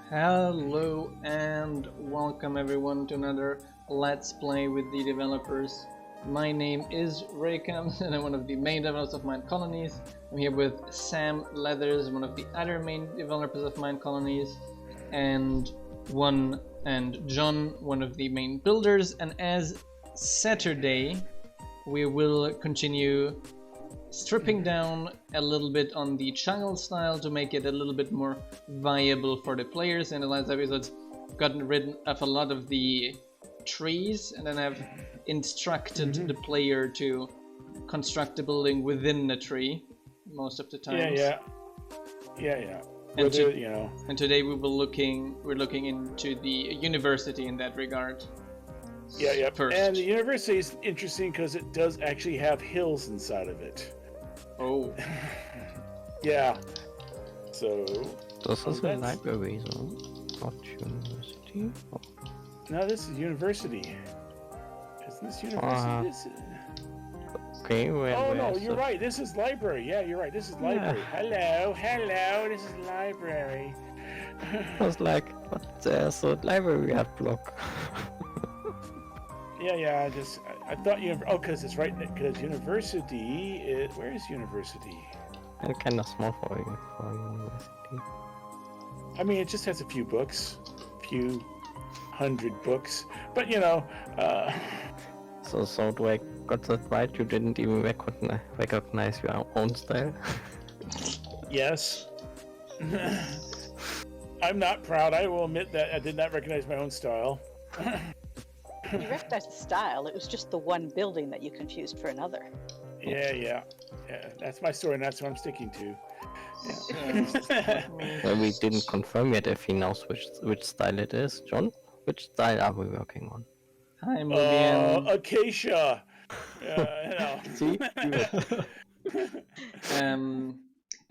Hello and welcome everyone to another Let's Play with the Developers. My name is Raycam and I'm one of the main developers of Minecolonies. I'm here with Sam Leathers, one of the other main developers of Minecolonies, and John, one of the main builders. And as Saturday, we will continue stripping down a little bit on the jungle style to make it a little bit more viable for the players. In the last episodes, gotten rid of a lot of the trees, and then I've instructed the player to construct a building within the tree most of the time. Yeah. And, and today we're looking into the university in that regard. Yeah. First. And the university is interesting because it does actually have hills inside of it. Oh. Yeah. So. This is a library, though, not university. Oh. No, this is university. Isn't this university? Okay, oh no, you're right. This is library. Yeah, you're right. This is library. Hello. This is library. I was like, but there's a library at block. Yeah. I thought you. Oh, because it's right. Because university. Where is university? And kind of small for university. I mean, it just has a few books, few hundred books. But So do I got that right? You didn't even recognize your own style? Yes. I'm not proud. I will admit that I did not recognize my own style. You recognized the style. It was just the one building that you confused for another. Yeah. That's my story, and that's what I'm sticking to. Well, we didn't confirm yet if he knows which style it is. John, which style are we working on? Hi, Mubian. Acacia. See?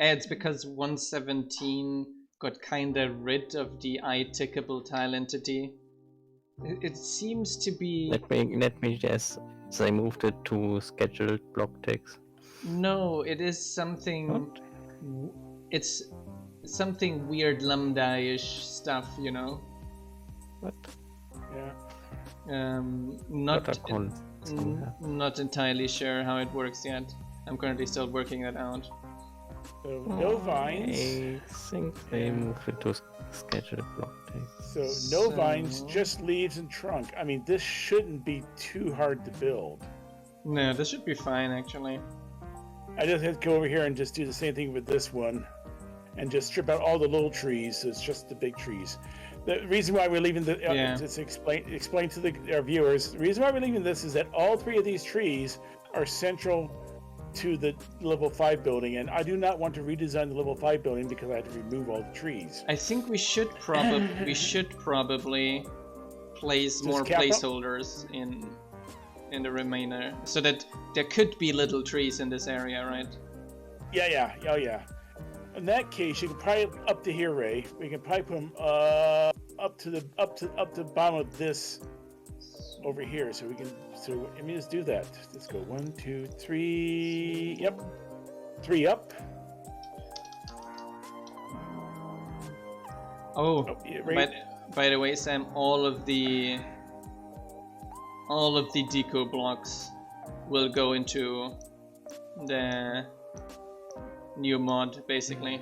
It's because 117 got kinda rid of the iTickable tile entity. It seems to be. Let me guess. They moved it to scheduled block ticks. No, it is something. What? It's something weird lambda-ish stuff, you know. What? Yeah. Not entirely sure how it works yet. I'm currently still working that out. So no vines. I think they moved it to scheduled block ticks. So no vines, just leaves and trunk. I mean, this shouldn't be too hard to build. No, this should be fine actually. I just had to go over here and just do the same thing with this one, and just strip out all the little trees. So it's just the big trees. The reason why we're leaving just explain to our viewers. The reason why we're leaving this is that all three of these trees are central to the level 5 building, and I do not want to redesign the level 5 building because I had to remove all the trees. I think we should probably place more placeholders in the remainder, so that there could be little trees in this area, right? Yeah. Oh yeah. In that case, you can probably up to here, Ray. We can probably put them up to the bottom of this over here, so we can. So let me just do that. Let's go 1, 2, 3. Yep, 3 up. Yeah, right. By the way, Sam, all of the deco blocks will go into the new mod, basically.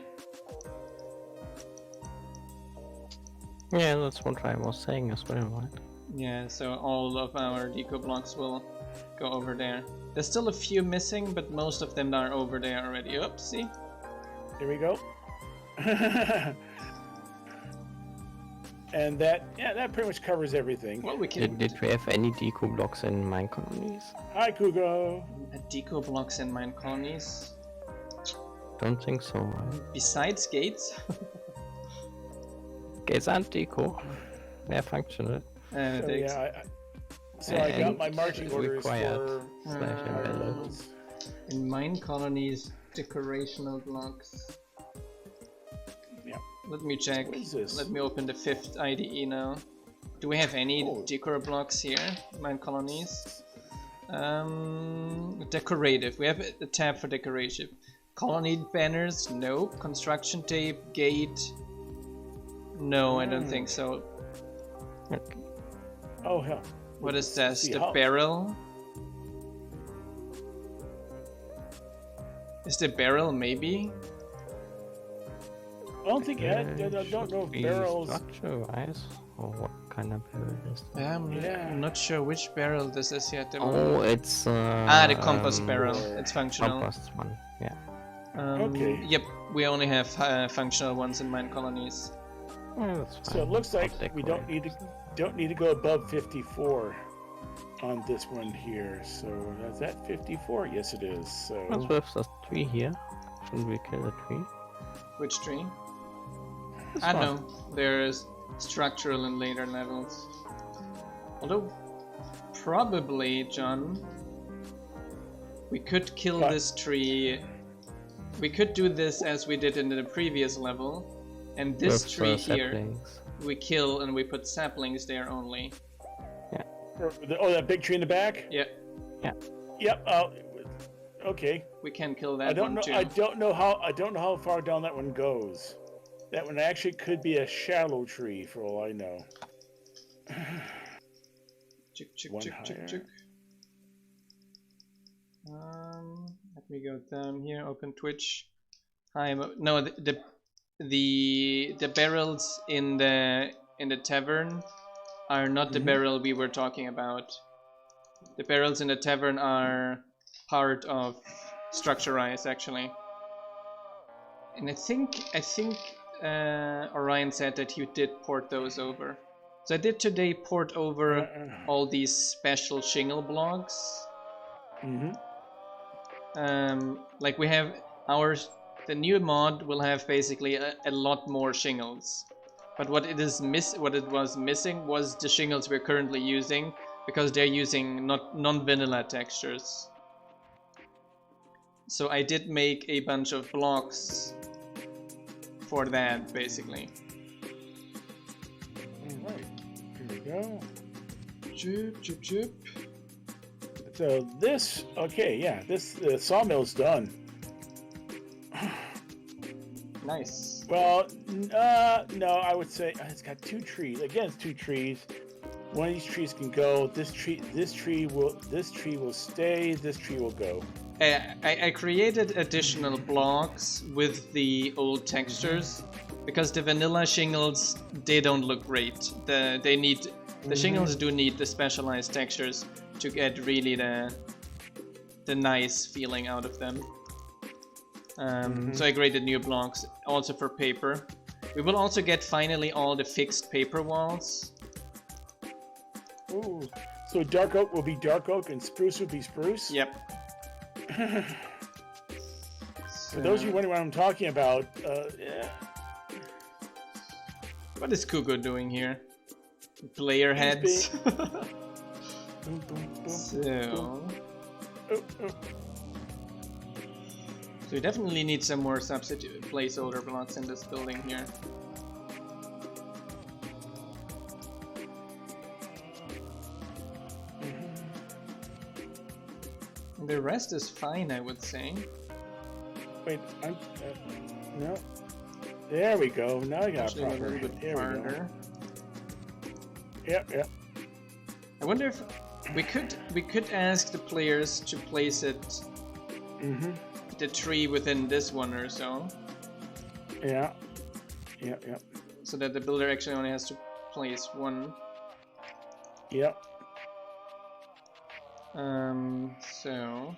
Yeah, that's what I was saying as well, right? Yeah, so all of our deco blocks will go over there. There's still a few missing, but most of them are over there already. Oops, see? Here we go. And that pretty much covers everything. Well, we can. Did we have any deco blocks in Minecolonies? Hi, Kugo. Deco blocks in Minecolonies? Don't think so, right? Besides gates? Gates aren't deco. They're functional. I got my marching orders for in Minecolonies decorational blocks. Yeah. Let me check. What is this? Let me open the 5th IDE now. Do we have any decor blocks here? Minecolonies. Decorative. We have a tab for decorative. Colony banners, no. Construction tape, gate. No, I don't think so. Okay. Oh hell. What is this? See The how- barrel? Is the barrel maybe? I don't think. I don't know if barrels. Structure-wise, or what kind of barrel is that? I'm not sure which barrel this is yet. Oh, it's The compost barrel. It's functional. Compost one. Yeah. Okay. Yep, we only have functional ones in Minecolonies. Oh, that's fine. So it looks like I'll we don't need to go above 54 on this one here. So is that 54? Yes, it is. What's So with the tree here? Shouldn't we kill the tree? Which tree? This I one. don't know. There's structural in later levels. Although, probably, John, we could kill What? this tree. We could do this as we did in the previous level. And this With, tree here, saplings. we kill and we put saplings there only. oh, that big tree in the back. Yeah, Yep. Okay. we can kill that I don't one know. too. I don't know how far down that one goes. That one actually could be a shallow tree, for all I know. Chick, chick, One chick, chick, higher. chick. Let me go down here. Open Twitch. Hi. No, the barrels in the tavern are not the barrel we were talking about. The barrels in the tavern are part of Structurize actually. And I think Orion said that you did port those over. So I did today port over all these special shingle blocks. Like we have the new mod will have basically a lot more shingles. But what it was missing was the shingles we're currently using, because they're using non-vanilla textures. So I did make a bunch of blocks for that, basically. Alright, here we go. Choop, choop, choop. So this, okay, yeah, this sawmill's done. Nice. Well, no, I would say it's got 2 trees. Again, it's 2 trees. One of these trees can go. This tree will stay. This tree will go. I created additional blocks with the old textures because the vanilla shingles, they don't look great. The shingles do need the specialized textures to get really the nice feeling out of them. So I created new blocks also for paper. We will also get finally all the fixed paper walls. Ooh. So dark oak will be dark oak and spruce will be spruce? Yep. For those of you wondering what I'm talking about, yeah. What is Kugo doing here? Player heads. Boom, boom, boom, So boom. Oh, oh. So we definitely need some more substitute placeholder blocks in this building here. And the rest is fine, I would say. Wait, no. There we go. Now I got Actually, a proper. little bit There we go. farther. Yep. I wonder if we could ask the players to place it the tree within this one or so. Yeah. So that the builder actually only has to place one. Yep. So,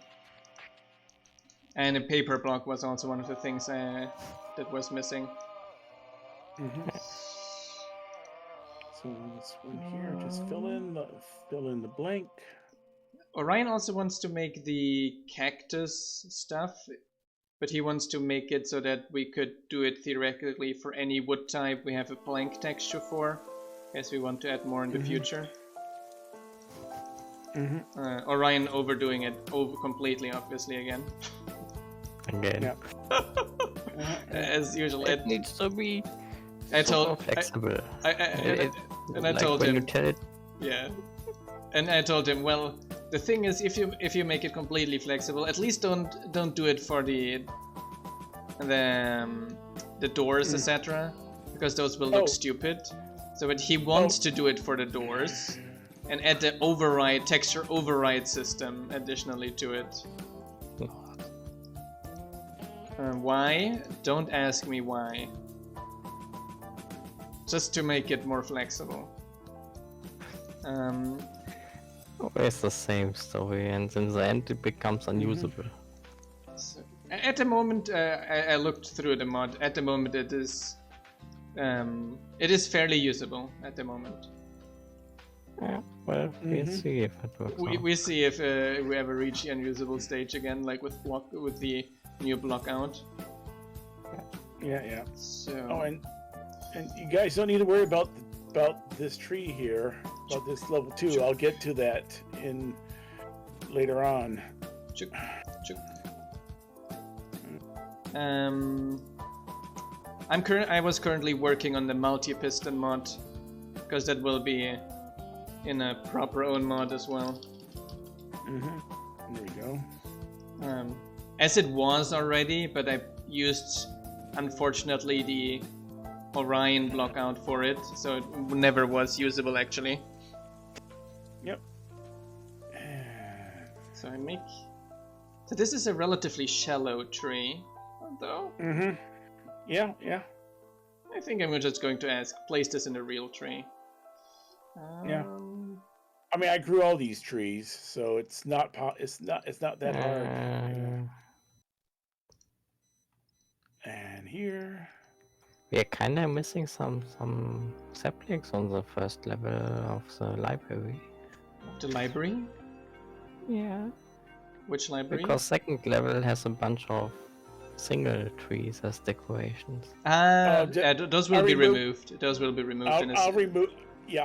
and a paper block was also one of the things that was missing. So this one here, just fill in the blank. Orion also wants to make the cactus stuff, but he wants to make it so that we could do it theoretically for any wood type we have a blank texture for, as we want to add more in the future. Orion overdoing it completely, obviously, again. Again. As usual. It needs to be I told flexible. and I Like told when him, you tell it, yeah, and I told him, well, the thing is, if you make it completely flexible, at least don't do it for the doors, etc. because those will look stupid. So but he wants to do it for the doors, and add the override texture override system additionally to it. Why? Don't ask me why. Just to make it more flexible. Always the same story, and in the end it becomes unusable. So, at the moment, I looked through the mod. At the moment, it is fairly usable. At the moment. Yeah, well, we'll see if it works out. We see if we ever reach the unusable stage again, like with the new block out. Yeah. So. Oh, and you guys don't need to worry about this tree here, about this level 2. I'll get to that in later on. Chook. I was currently working on the multi-piston mod, because that will be in a proper own mod as well. There we go. As it was already, but I used, unfortunately, the Orion block out for it, so it never was usable actually. Yep. So I make. So this is a relatively shallow tree, though. Yeah. I think I'm just going to place this in a real tree. Yeah. I mean, I grew all these trees, so it's not that hard. And here. We are kind of missing some saplings on the first level of the library. The library? Yeah. Which library? Because second level has a bunch of single trees as decorations. Those will be removed. Those will be removed. I'll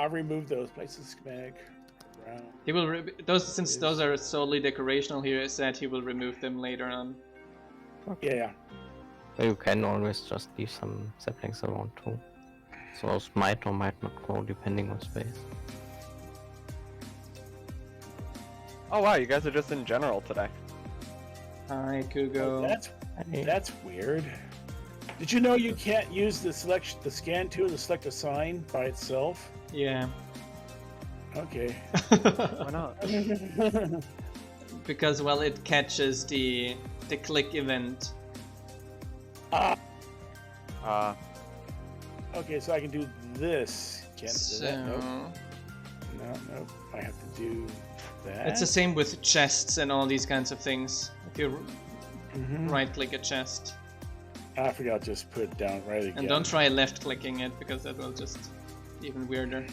remove those places. Schematic. He will since those are solely decorational. He said he will remove them later on. Okay. Yeah. You can always just leave some saplings around too. So those might or might not grow depending on space. Oh wow, you guys are just in general today. Hi, Kugo. That's weird. Did you know you can't use the scan tool to select a sign by itself? Yeah. Okay. Why not? Because well, it catches the click event. Okay, so I can do this. Can't do that. Nope. No. I have to do that. It's the same with chests and all these kinds of things. If you right-click a chest. I forgot to just put it down right again. And don't try left-clicking it, because that will just even weirder.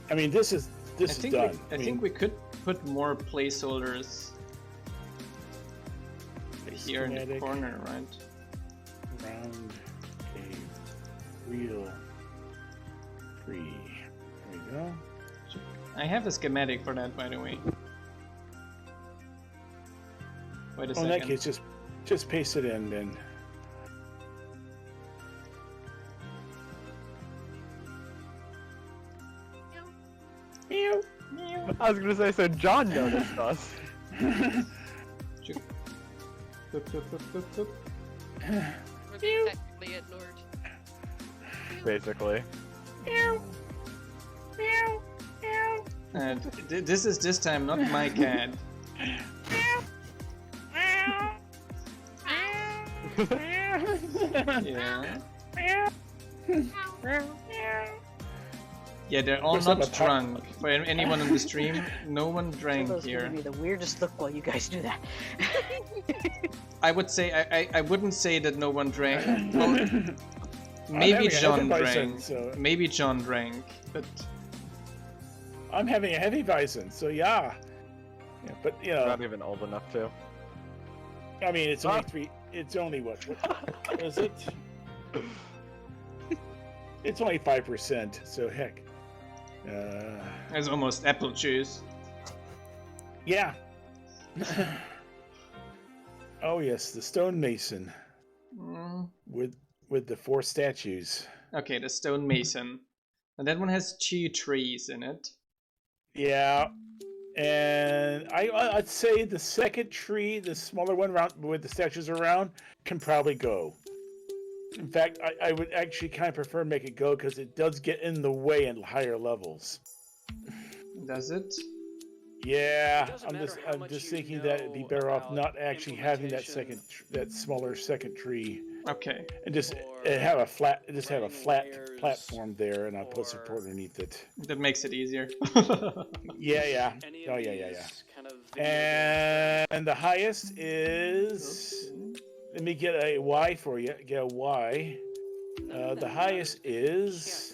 I mean, this is done. I think we could put more placeholders here in the corner, right? Around a real tree. There we go. I have a schematic for that, by the way. Wait a second. In that case, just paste it in then. Meow. I was gonna say, so John noticed us. We're being technically ignored. Basically. This is this time not my cat. Yeah. Yeah, they're all not drunk. For anyone on the stream, no one drank Those here. giving me the weirdest look while you guys do that. I would say I wouldn't say that no one drank. Well, maybe John drank. Maybe John drank, but I'm having a heavy bison, so yeah. But you know, Not even old enough to. I mean, it's only 3. It's only what is it? It's only 5%, so heck. it's almost apple juice. Yeah. Oh yes, the stonemason with the 4 statues. Okay, the stonemason. And that one has 2 trees in it. Yeah. And I'd say the second tree, the smaller one around with the statues around, can probably go. In fact, I would actually kind of prefer make it go because it does get in the way at higher levels. Does it? Yeah, I'm just thinking that it'd be better off not actually having that smaller second tree. Okay. And just have a flat platform there, and I'll put support underneath it. That makes it easier. Yeah. Oh yeah. And the highest is. Let me get a Y for you. Get a Y. The highest is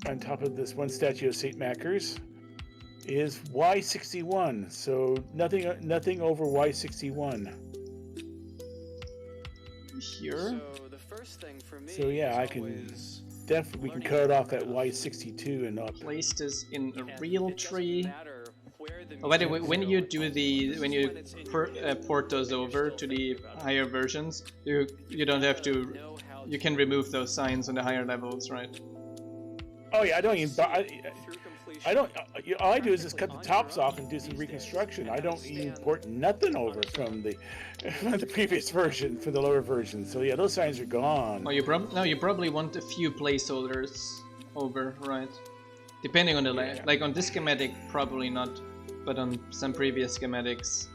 on top of this one statue of Saint Macars is Y61. So nothing over Y61. Here. So yeah, I can definitely we can cut off at Y62 and up. Place this in a real tree. Oh, by the way, when you port those over to the higher versions, you don't have to. You can remove those signs on the higher levels, right? Oh yeah, I don't even. I don't. All I do is just cut the tops off and do some reconstruction. I don't even port nothing over from the previous version for the lower version. So yeah, those signs are gone. Oh, you probably want a few placeholders over, right? Depending on the layout. Like on this schematic, probably not, but on some previous schematics,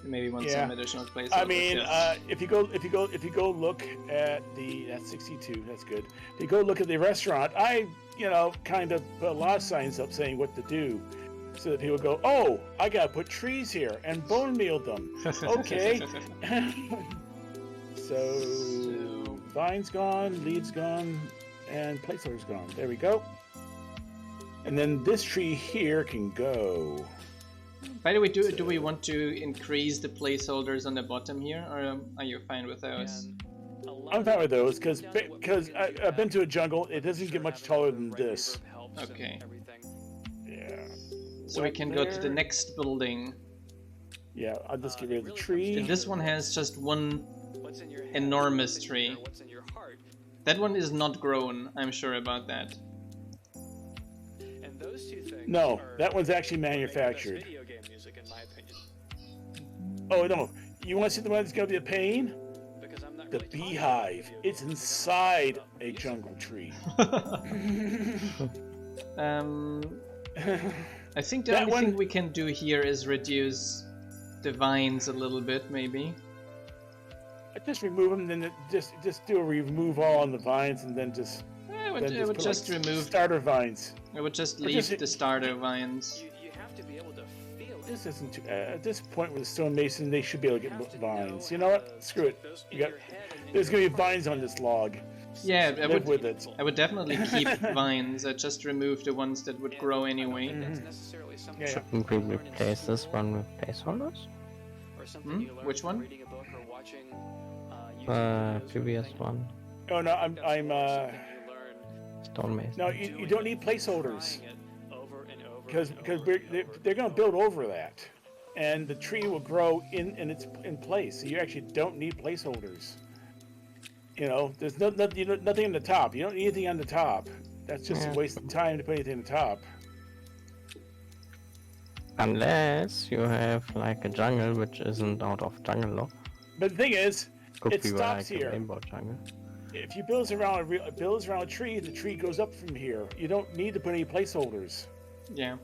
you maybe want some additional placeholders. I mean, yes. if you go look at that's 62. That's good. If you go look at the restaurant, I kind of put a lot of signs up saying what to do, so that people go, oh, I gotta put trees here and bone meal them. Okay. So vines gone, leaves gone, and placeholders gone. There we go. And then this tree here can go. By the way, do we want to increase the placeholders on the bottom here, or are you fine with those? I'm fine with those because I've been to a jungle. It doesn't get much taller than this. Okay. Yeah. So we can go to the next building. Yeah, I'll just get rid of the tree. And this one has just one enormous tree. That one is not grown. I'm sure about that. No, that one's actually manufactured. Oh no, you want to see the one that's going to be a pain? The beehive. It's inside a jungle tree. I think the only thing we can do here is reduce the vines a little bit, maybe. Just remove them, then just do a remove all on the vines, and then just. I would just remove starter vines. I would just leave the starter vines. You have to be able to feel it. This isn't too, at this point with the stonemason, they should be able to get vines. You know what? Screw it. There's gonna be vines on this log. Yeah, Live with it. I would definitely keep vines. I just remove the ones that would grow anyway. Yeah. Shouldn't we replace this one with placeholders? Which one? Previous one. Oh no, I'm Stonemason. No, you don't need placeholders because they're going to build over that, and the tree will grow in place. So you actually don't need placeholders. There's nothing on the top. You don't need anything on the top. That's just a waste of time to put anything on the top. Unless you have like a jungle which isn't out of jungle law. But the thing is, Could it be stops like here. a rainbow jungle. If you build around a tree, the tree goes up from here. You don't need to put any placeholders. Yeah.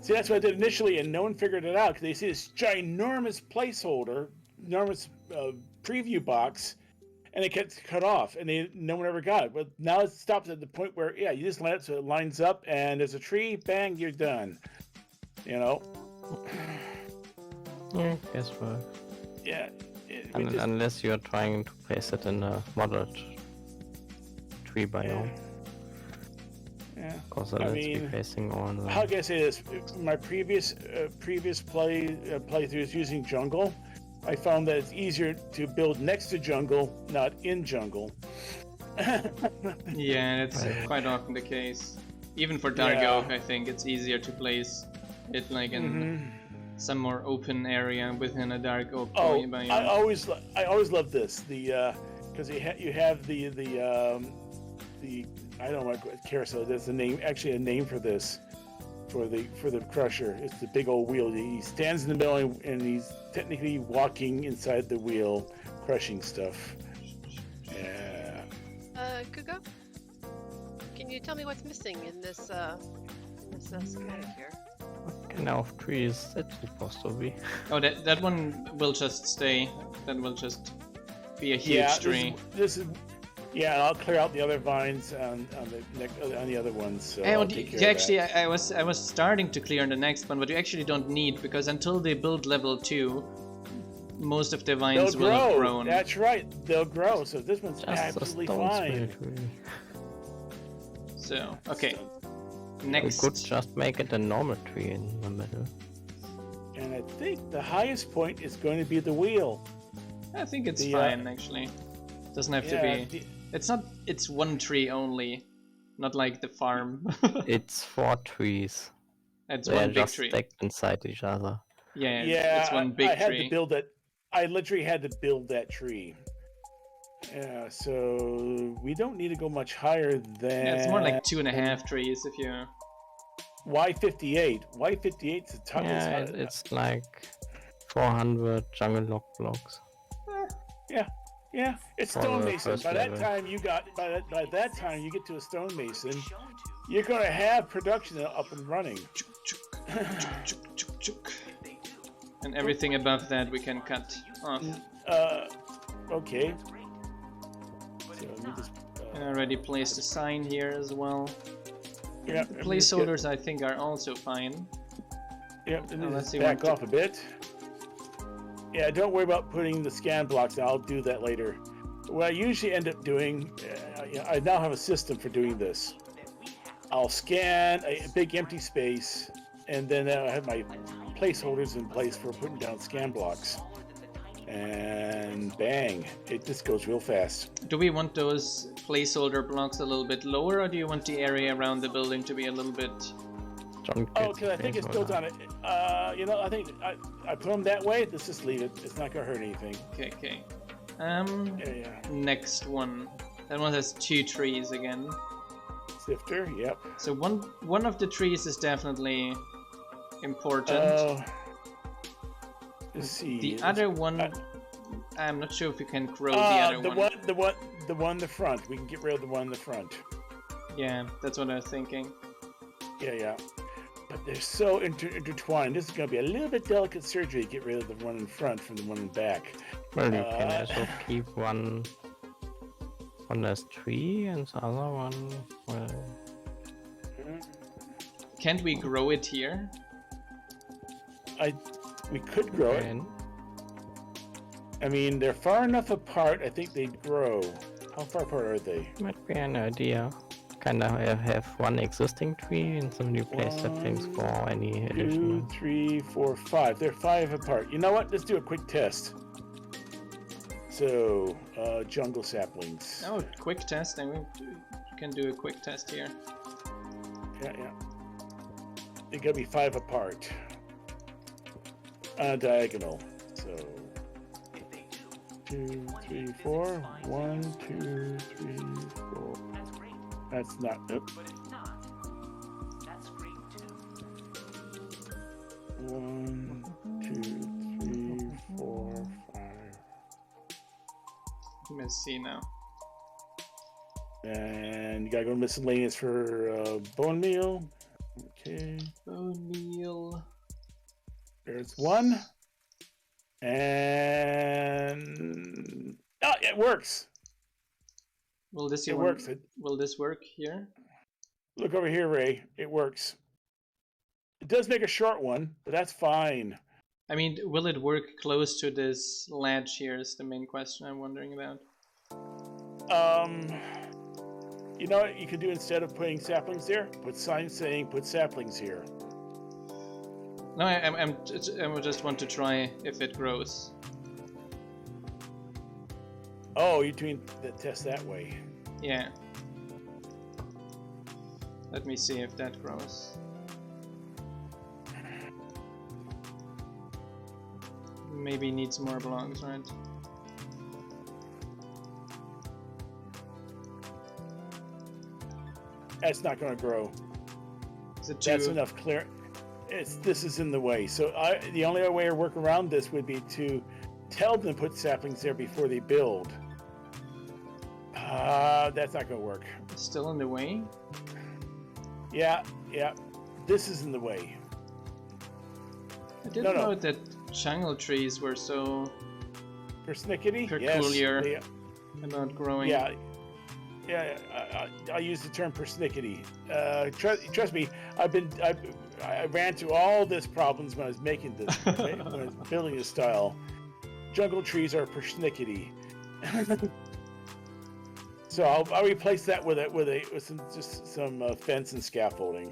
See, that's what I did initially, and no one figured it out because they see this ginormous placeholder, enormous preview box, and it gets cut off, and no one ever got it. But now it stops at the point where, you just line it so it lines up, and there's a tree, bang, you're done. Yeah, guess what? Yeah. Unless you're trying to place it in a moderate tree biome. Yeah. Because let's be facing on the... How can I say this? My previous playthroughs using jungle, I found that it's easier to build next to jungle, not in jungle. Yeah, that's quite often the case. Even for dark oak, I think it's easier to place it like in some more open area within a dark oak biome. I always love this. Because you have the I don't know what carousel. There's a name, actually a name for this. for the crusher. It's the big old wheel. He stands in the middle and he's technically walking inside the wheel, crushing stuff. Yeah. Kugo? Can you tell me what's missing in this schematic here? What kind of tree is that supposed to be? Oh, that one will just stay. That will just be a huge tree. This is yeah, and I'll clear out the other vines on the other ones. So I'll take care of that. I was starting to clear on the next one, but you actually don't need, because until they build level 2, most of the vines will have grown. That's right, they'll grow. So this one's Just absolutely a stone fine. tree. So okay, We next. could just make it a normal tree in the middle. And I think the highest point is going to be the wheel. I think it's the, fine actually. Doesn't have to be. It's not. It's one tree only, not like the farm. It's 4 trees. It's They're one big just tree. stacked inside each other. Yeah, it's one big I had tree. to build that. I literally had to build that tree. Yeah, so we don't need to go much higher than. Yeah, it's more like 2.5 trees if you. Y58. Y58 is the top. Yeah, it's like 400 jungle log blocks. Yeah, it's For stone the mason. first By that level. time by that time you get to a stone mason, you're gonna have production up and running. And everything above that we can cut off. Okay. So let me just. I already placed a sign here as well. Yeah. The placeholders I think are also fine. Yep. Yeah, let's see back what off a bit. Yeah, don't worry about putting the scan blocks. I'll do that later. What I usually end up doing, I now have a system for doing this. I'll scan a big empty space, and then I have my placeholders in place for putting down scan blocks. And bang, it just goes real fast. Do we want those placeholder blocks a little bit lower, or do you want the area around the building to be a little bit... Oh, because I think it's built on it. I think I put them that way. Let's just leave it. It's not gonna hurt anything. Okay. Yeah. Next one. That one has 2 trees again. Sifter. Yep. So one of the trees is definitely important. Let's see. The other one, I'm not sure if we can grow the other one. The one in the front. We can get rid of the one in the front. Yeah, that's what I was thinking. Yeah. But they're so intertwined. This is going to be a little bit delicate surgery to get rid of the one in front from the one in back. Well, you can also keep one as tree and the other one, well... Can't we grow it here? We could grow it. I mean, they're far enough apart, I think they'd grow. How far apart are they? Might be an idea. Kinda have one existing tree and some new place saplings for any additional. 2, 3, 4, 5. They're 5 apart. You know what? Let's do a quick test. So, jungle saplings. Oh, quick test. And we can do a quick test here. Yeah. They gotta be 5 apart. Diagonal. So, 2, 3, 4. 1, 2, 3, 4. That's not. Oops. 1, 2, 3, 4, 5. Let's see now. And you gotta go to miscellaneous for bone meal. Okay. Bone meal. There's 1. And it works. Will this works. Will this work here? Look over here, Ray. It works. It does make a short one, but that's fine. I mean, will it work close to this ledge here is the main question I'm wondering about. You know what you could do instead of putting saplings there? Put signs saying put saplings here. No, I just want to try if it grows. Oh, you're doing the test that way. Yeah. Let me see if that grows. Maybe needs more blocks, right? That's not going to grow. That's enough clear. This is in the way. So the only way to work around this would be to tell them to put saplings there before they build. That's not going to work. Still in the way? Yeah. This is in the way. I didn't know that jungle trees were so persnickety. peculiar Yes, and not growing. Yeah. I use the term persnickety. Trust me, I ran through all this problems when I was making this, when I was building this style. Jungle trees are persnickety. So I'll replace that with some fence and scaffolding.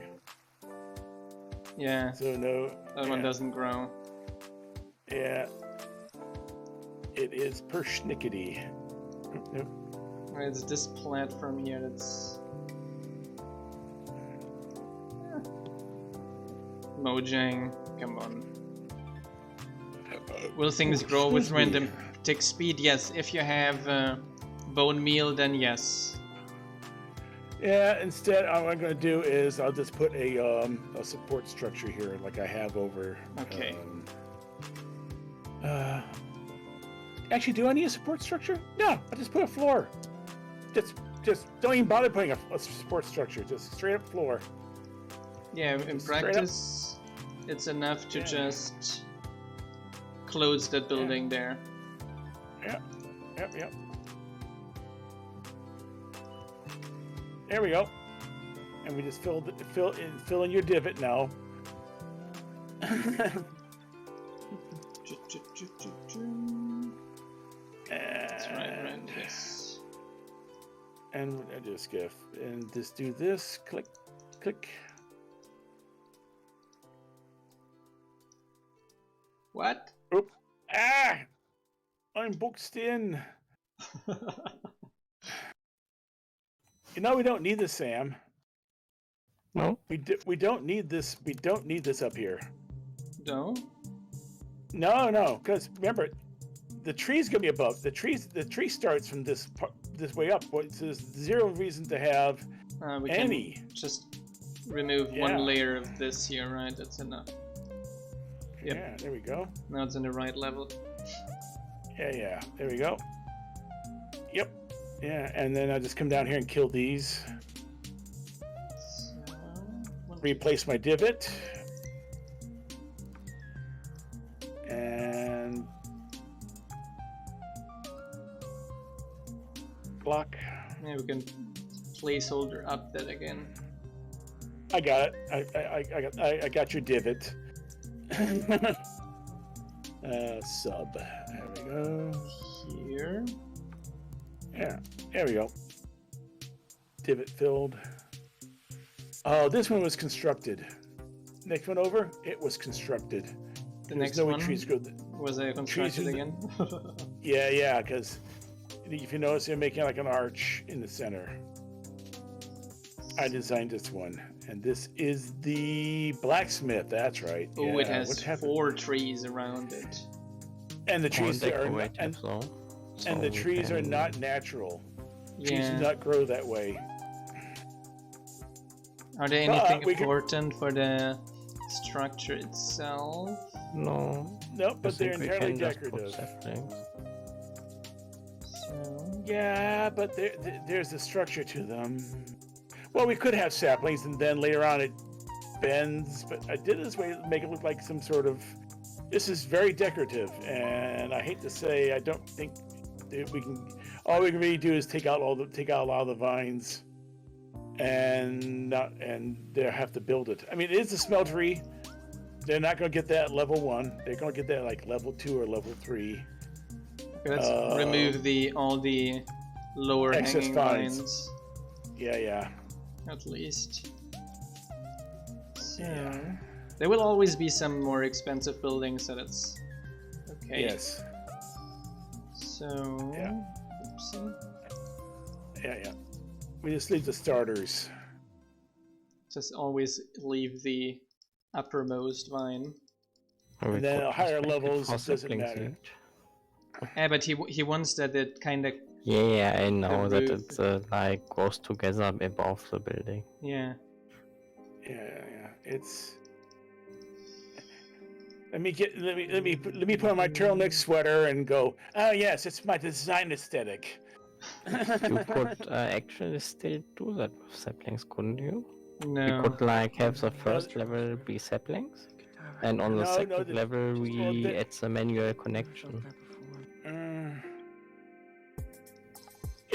Yeah. So no. That one doesn't grow. Yeah. It is persnickety. Nope. Right, it's this platform here that's Mojang. Come on. Will things grow with random tick speed? Yes. If you have bone meal, then yes. Yeah. Instead, what I'm going to do is I'll just put a support structure here, like I have over. Okay. Actually, do I need a support structure? No. I'll just put a floor. Just don't even bother putting a support structure. Just straight up floor. Yeah. In practice, it's enough to just close that building there. Yep. There we go. And we just fill in your divot now. That's right, yes. And I just just do this. Click. What? Oop. I'm boxed in. You know we don't need this, Sam. No? We don't need this. We don't need this up here. No? No, because remember, the tree's gonna be above. The tree starts from this way up. So there's zero reason to have we any. can just remove one layer of this here, right? That's enough. Yep. Yeah, there we go. Now it's in the right level. Yeah. There we go. Yep. Yeah, and then I just come down here and kill these. So, Replace my divot. And block. Yeah, we can placeholder up that again. I got it. I got your divot. Sub. There we go. Here. Yeah, there we go. Divot filled. Oh, this one was constructed. Next one over, it was constructed. The next no way one trees grow. was constructed again. Yeah, because if you notice, they're making like an arch in the center. I designed this one, and this is the blacksmith. That's right. Oh, it has 4 trees around it. And the trees are So the trees are not natural. Yeah. Trees do not grow that way. Are there anything important for the structure itself? No. Nope, but they're entirely decorative. So... Yeah, but there's a structure to them. Well, we could have saplings, and then later on it bends. But I did it this way to make it look like some sort of. This is very decorative, and I hate to say, I don't think that we can. All we can really do is take out a lot of the vines, and they have to build it. I mean, it is a smeltery. They're not going to get that level 1. They're going to get that like level 2 or level 3. Okay, let's remove all the lower hanging vines. Yeah. At least. So, there will always be some more expensive buildings, so that's okay. Yes. So, oopsie. Yeah. We just leave the starters. Just always leave the uppermost vine. And then at higher levels, it doesn't matter. Yeah, but he wants that it kind of. Yeah, I know that it's like goes together above the building. Yeah. Yeah. It's. Let me put on my turtleneck sweater and go. Oh yes, it's my design aesthetic. You could actually still do that with saplings, couldn't you? You No. could like have the first level be saplings, and on the second level we add the manual connection.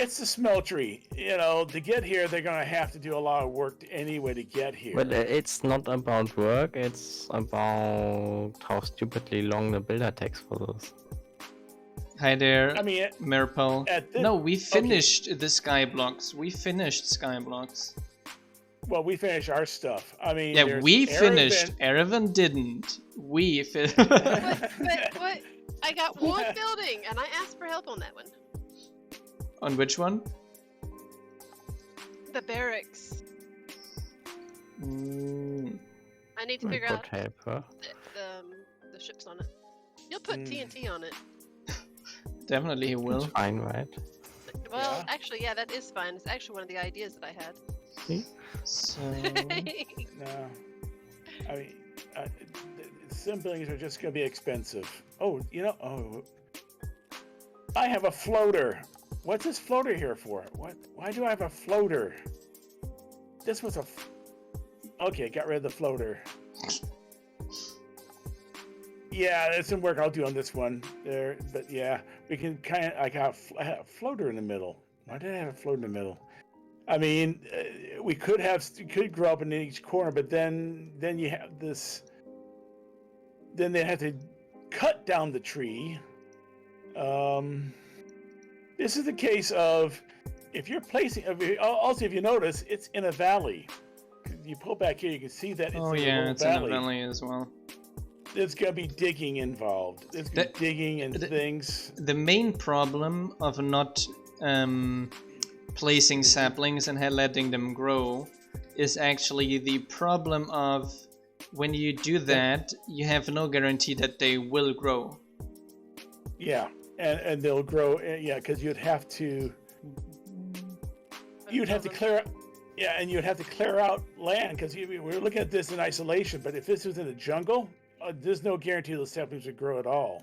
It's the smeltery. To get here, they're gonna have to do a lot of work anyway to get here. But it's not about work, it's about how stupidly long the builder takes for this. Hi there, I mean, Merpel. No, we finished the Skyblocks. We finished Skyblocks. Well, we finished our stuff. I mean, yeah, we finished. Erevan didn't. We finished. What? I got one building, and I asked for help on that one. On which one? The barracks. I need to figure out help her. the ships on it. You'll put TNT on it. Definitely he will. It's fine, right? Well, actually, yeah, that is fine. It's actually one of the ideas that I had. See? So... No. I mean, some buildings are just going to be expensive. Oh, I have a floater. What's this floater here for? Why do I have a floater? This was okay, got rid of the floater. Yeah, there's some work I'll do on this one there, but yeah, we can I have a floater in the middle. Why did I have a floater in the middle? I mean, we could grow up in each corner, but then you have this. Then they have to cut down the tree. This is the case of if you're placing. Also, if you notice, it's in a valley. You pull back here, you can see that it's it's in a valley as well. There's gonna be digging involved. There's gonna be digging and things. The main problem of not placing saplings and letting them grow is actually the problem of when you do that, you have no guarantee that they will grow. Yeah, and they'll grow. Yeah, because you'd have to clear. Yeah, and you'd have to clear out land because we're looking at this in isolation. But if this was in a jungle, there's no guarantee those saplings would grow at all.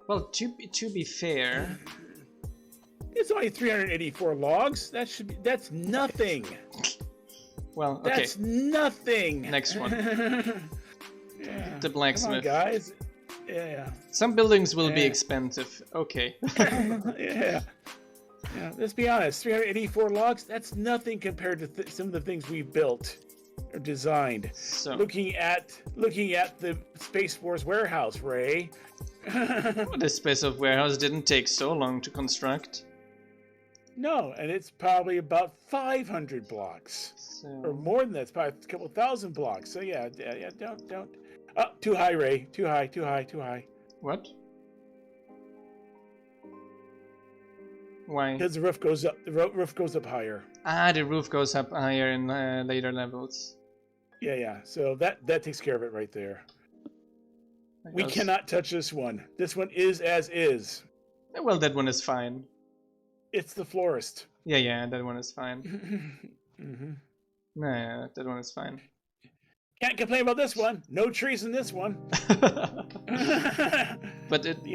Well, to be fair, it's only 384 logs. That's nothing. Well, okay. That's nothing. Next one. Yeah. The blacksmith. Come on, guys. Yeah. Some buildings will be expensive. Okay. Yeah. Yeah. Let's be honest. 384 logs. That's nothing compared to some of the things we built or designed. So, looking at the Space Force warehouse, Ray. The Space Force warehouse didn't take so long to construct. No, and it's probably about 500 blocks. Or more than that. It's probably a couple thousand blocks. So yeah, don't. Oh, too high, Ray. Too high. What? Why? Because the roof goes up. The roof goes up higher. Ah, the roof goes up higher in later levels. Yeah. So that takes care of it right there. We cannot touch this one. This one is as is. Well, that one is fine. It's the florist. Yeah, that one is fine. Mm-hmm. Nah, that one is fine. Can't complain about this one. No trees in this one. But if we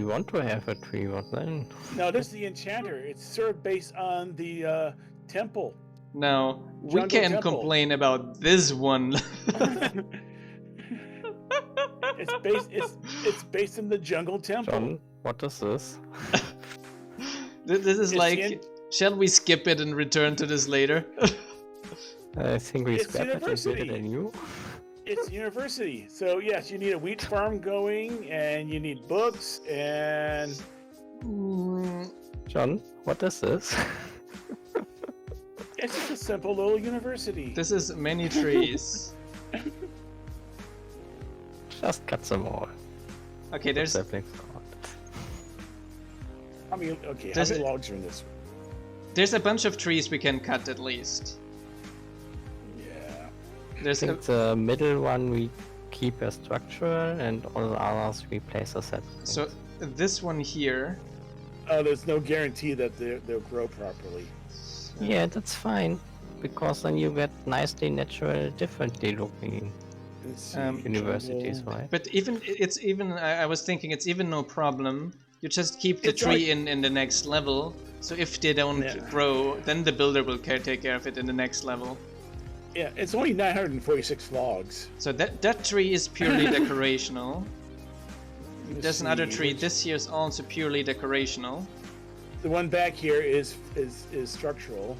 want to have a tree, what then? No, this is the enchanter. It's sort of based on the temple. No, we can't complain about this one. It's based in the jungle temple. John, what is this? This is shall we skip it and return to this later? I think we scrap it and build it anew. It's university. So yes, you need a wheat farm going, and you need books, and... John, what is this? It's just a simple little university. This is many trees. Just cut them all. Okay, there's... How many logs are in this? There's a bunch of trees we can cut at least. I think the middle one we keep as structural, and all the others we place as saplings. So this one here. Oh, there's no guarantee that they'll grow properly. Yeah, that's fine. because then you get nicely natural, differently looking Let's see, universities, jungle. right? But I was thinking it's even no problem. You just keep the It's tree right- in the next level. So if they don't Yeah. grow, then the builder will take care of it in the next level. Yeah, it's only 946 logs. So that tree is purely decorational. Let's There's another see, tree. which- This here is also purely decorational. The one back here is structural.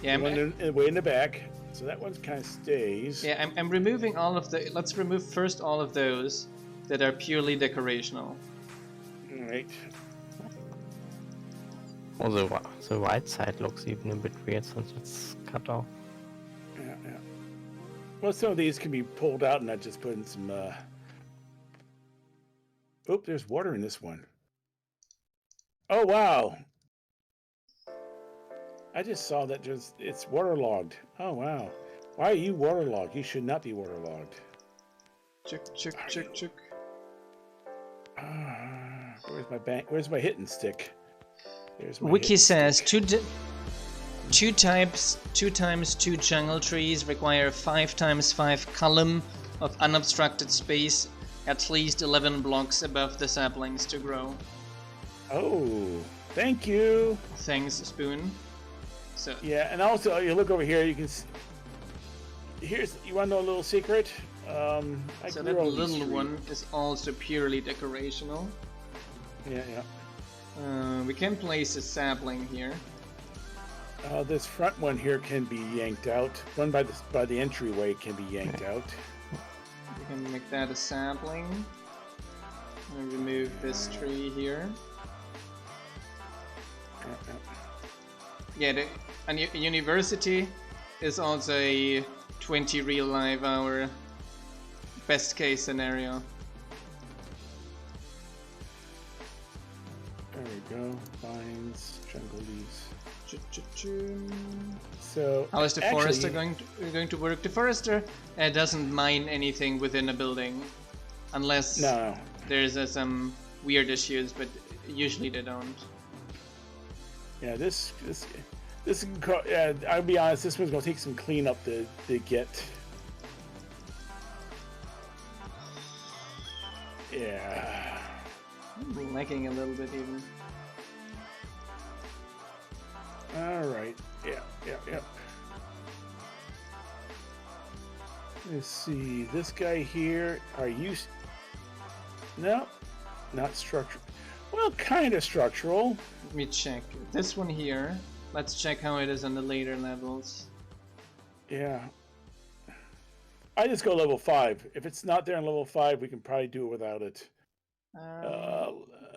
Yeah, The one way in the back. So that one kind of stays. yeah. I'm removing all of the. Let's remove first all of those that are purely decorational. All right. Oh, the right side looks even a bit weird since it's cut off. Yeah, yeah. Well, some of these can be pulled out and I just put in some. Oop, there's water in this one. Oh wow! I just saw that it's waterlogged. Oh wow! Why are you waterlogged? You should not be waterlogged. Check. Where's my bank? Where's my hitting stick? There's my Wiki hitting says stick. two times 2 jungle trees require 5 times 5 column of unobstructed space, at least 11 blocks above the saplings to grow. Oh, thank you. Thanks, Spoon. So Yeah, and also you look over here. You can. You want to know a little secret? I so grew that all these little trees. one is also purely decorational. Yeah, yeah. We can place a sapling here. This front one here can be yanked out. One by the entryway can be yanked out. We can make that a sapling. And remove this tree here. Yeah, a university is also a 20 real life hour best case scenario. There we go. Vines, jungle leaves. Ch-ch-chum. So How is the actually, forester going to work? The forester doesn't mine anything within a building, unless No. there's some weird issues, but usually they don't. Yeah, I'll be honest. This one's gonna take some cleanup to get. Yeah. I'm lagging a little bit even. All right. Yeah. Let's see. This guy here. Are you? No, not structural. Well, kind of structural. Let me check. This one here, let's check how it is on the later levels. Yeah. I just go level 5. If it's not there on level 5, we can probably do it without it.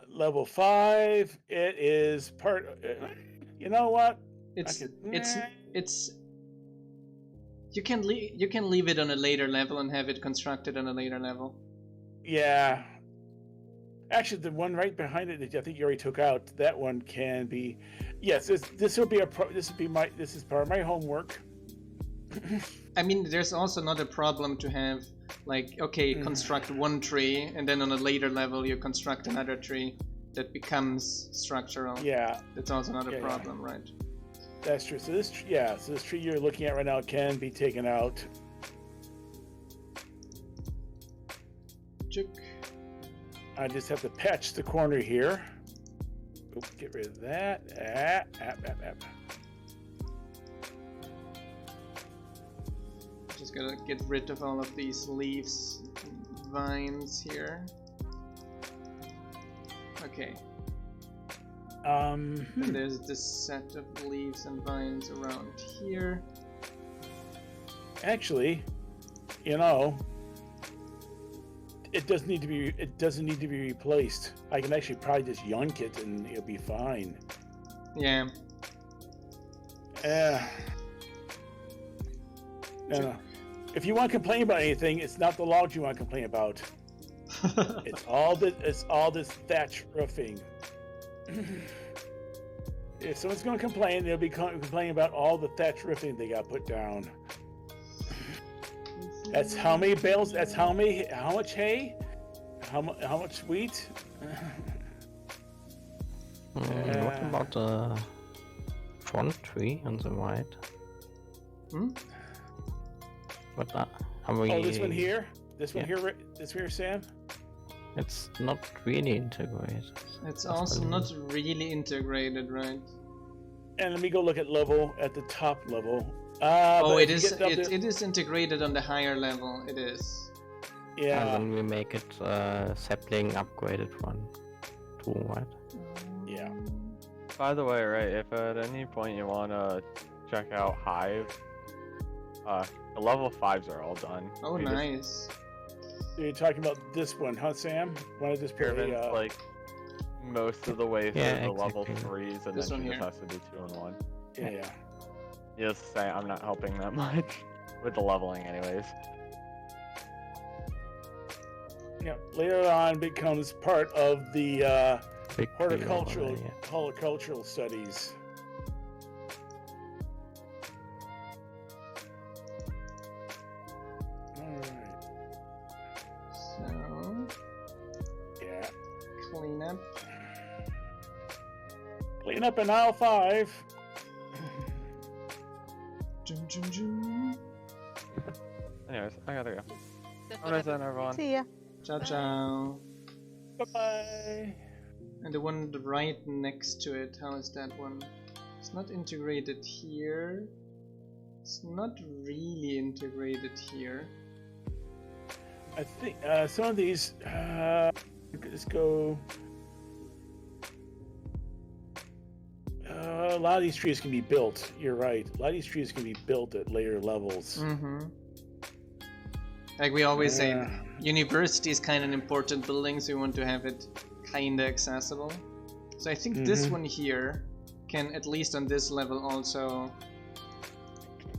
Level 5, it is part. You know what? it's you can leave it on a later level and have it constructed on a later level. Yeah. Actually, the one right behind it that I think you already took out, that one can be. Yes, this will be this is part of my homework. I mean, there's also not a problem to have, like, okay, construct one tree and then on a later level you construct another tree that becomes structural. Yeah, That's also not a problem, right? that's true. So this tree you're looking at right now can be taken out. Check. I just have to patch the corner here. Oop, get rid of that. Just gotta get rid of all of these leaves and vines here. Okay. And there's this set of leaves and vines around here. Actually, you know, it doesn't need to be replaced. I can actually probably just yank it and it'll be fine. Yeah. No. If you want to complain about anything, it's not the logs you want to complain about. It's all this thatch roofing. If someone's going to complain, they'll be complaining about all the thatch roofing they got put down. That's how many bales? That's how much hay? How much wheat? What about the front tree on the right? Hmm? But are we... Oh, this one here? This one Yeah. here? This here, Sam? It's not really integrated. It's also not really integrated, right? And let me go look at level at the top level. Oh, but it if you is. get down to- It is integrated on the higher level. It is. And Yeah, then we make it sapling upgraded one too, right? yeah. By the way, right, if at any point you want to check out Hive, the level 5s are all done. Oh, You just- nice. So you're talking about this one, huh, Sam? One of this Driven, period. like, most of the way through Yeah, the level exactly. 3s, and This then one she just here. has to do 2 and 1. Yeah. You just say I'm not helping that much with the leveling anyways. Yeah. Later on becomes part of the Big horticultural yeah. horticultural studies. Alright. So Yeah. clean up. Clean up in aisle 5. Zoom, zoom, zoom. Anyways, I gotta go. That's Have what a nice happened. night, everyone. See ya. Ciao, ciao. Bye-bye. And the one right next to it, how is that one? It's not integrated here. It's not really integrated here. I think some of these. Let's go. A lot of these trees can be built. You're right. A lot of these trees can be built at later levels. Mm-hmm. Like we always say, Yeah. university is kind of an important building, so you want to have it kind of accessible. So I think this Mhm. one here can, at least on this level, also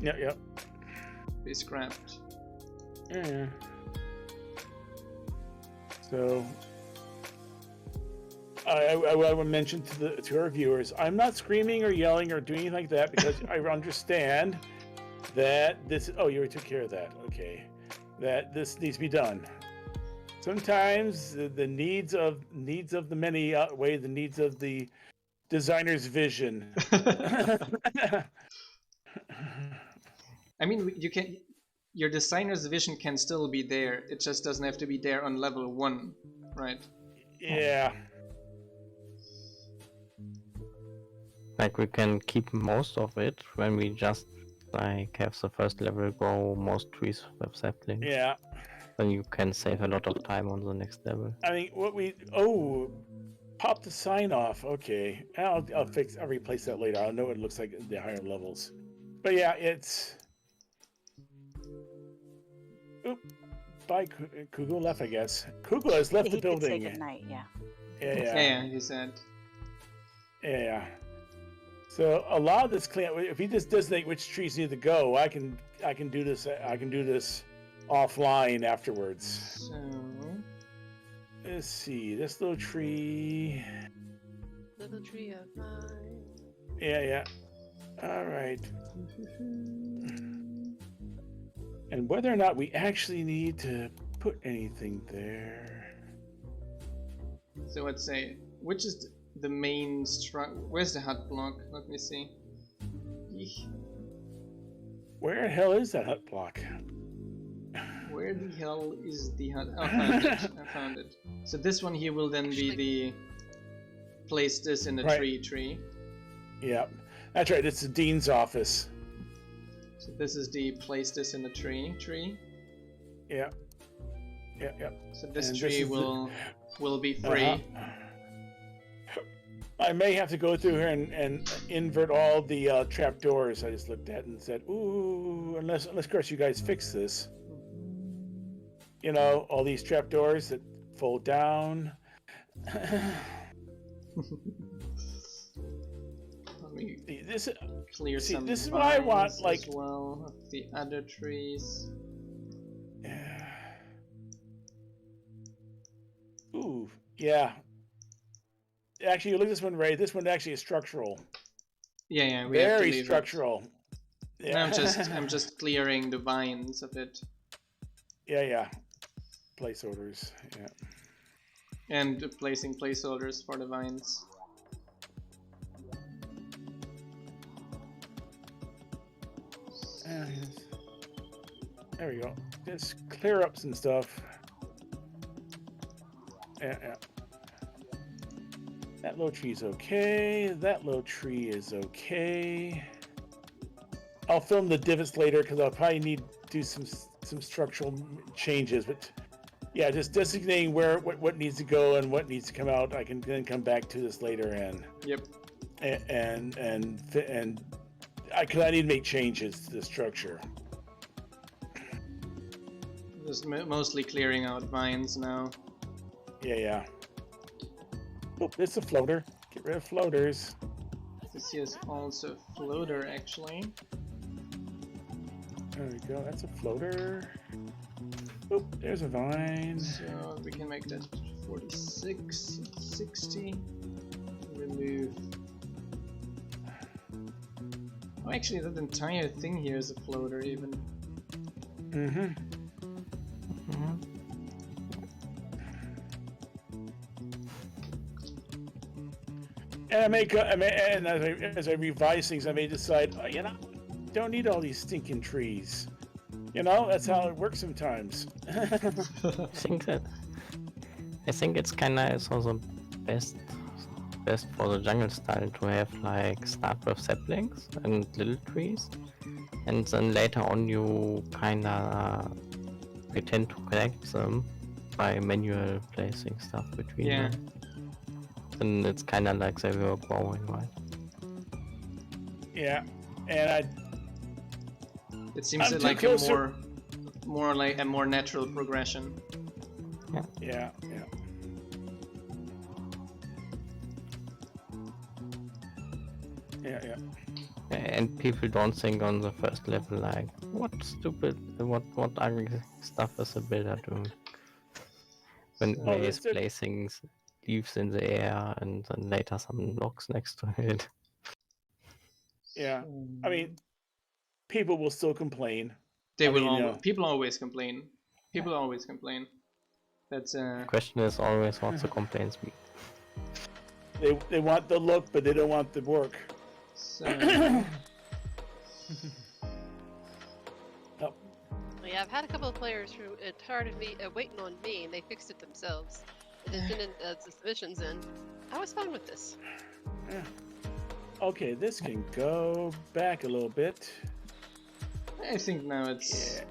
Yep. be scrapped. Yeah. So I would mention to our viewers, I'm not screaming or yelling or doing anything like that because I understand that this. Oh, you already took care of that. Okay, that this needs to be done. Sometimes the needs of the many outweigh the needs of the designer's vision. I mean, you can. Your designer's vision can still be there. It just doesn't have to be there on level 1, right? Yeah. Like we can keep most of it when we just like have the first level go most trees with saplings. Yeah. Then you can save a lot of time on the next level. I mean, pop the sign off. Okay, I'll replace that later. I'll know what it looks like at the higher levels. But yeah, it's. Oop. Bye, Kugel left, I guess. Kugel has left He the could say building. goodnight, yeah. Yeah, he said. Yeah. So a lot of this clean. If he just designate which trees need to go, I can do this. I can do this offline afterwards. So Let's see. This little tree. Little tree of mine. Yeah. All right. And whether or not we actually need to put anything there. So let's say, which is the main where's the hut block? Let me see. Eek. Where the hell is that hut block? Where the hell is the hut? Oh, I found it. I found it. So this one here will then be the place this in the Right. tree. Yeah, that's right. It's the dean's office. So this is the place this in the tree. Yeah. So this And this tree is the- will be free. Uh-huh. I may have to go through here and invert all the trapdoors I just looked at and said, ooh, unless of course you guys fix this. You know, all these trapdoors that fold down. Let me This clear see, some this is what I want, vines like- as well of the other trees. Ooh, yeah. Actually, you look at this one, Ray. This one actually is structural. Yeah, we have to Very leave it. structural. And I'm just clearing the vines of it Yeah. Placeholders. Yeah. and placing placeholders for the vines. There we go. Just clear up some stuff. Yeah. That low tree is okay. That low tree is okay. I'll film the divots later because I'll probably need to do some structural changes. But yeah, just designating what needs to go and what needs to come out. I can then come back to this later and Yep. and I need to make changes to the structure. Just mostly clearing out vines now. Yeah. Oh, it's a floater. Get rid of floaters. This is also a floater, actually. There we go. That's a floater. Oh, there's a vine. So we can make that 46, 60. Remove. Oh, actually, that entire thing here is a floater, even. And as I revise things, I may decide, don't need all these stinking trees. That's how it works sometimes. I think it's kinda also best for the jungle style to have like start with saplings and little trees, and then later on you kinda pretend to connect them by manual placing stuff between them. And it's kind of like they were growing, right? Yeah, and it seems like a more natural progression. Yeah. And people don't think on the first level like, what ugly stuff is a builder doing? When he's placing leaves in the air and then later some blocks next to it. Yeah, I mean, people will still complain. People always complain. People always complain. That's The question is always what's the complaints mean. They want the look, but they don't want the work. So... Oh. Yeah, I've had a couple of players who started waiting on me, and they fixed it themselves. And then sent in the submissions in. I was fine with this. Yeah. Okay, this can go back a little bit. I think now it's...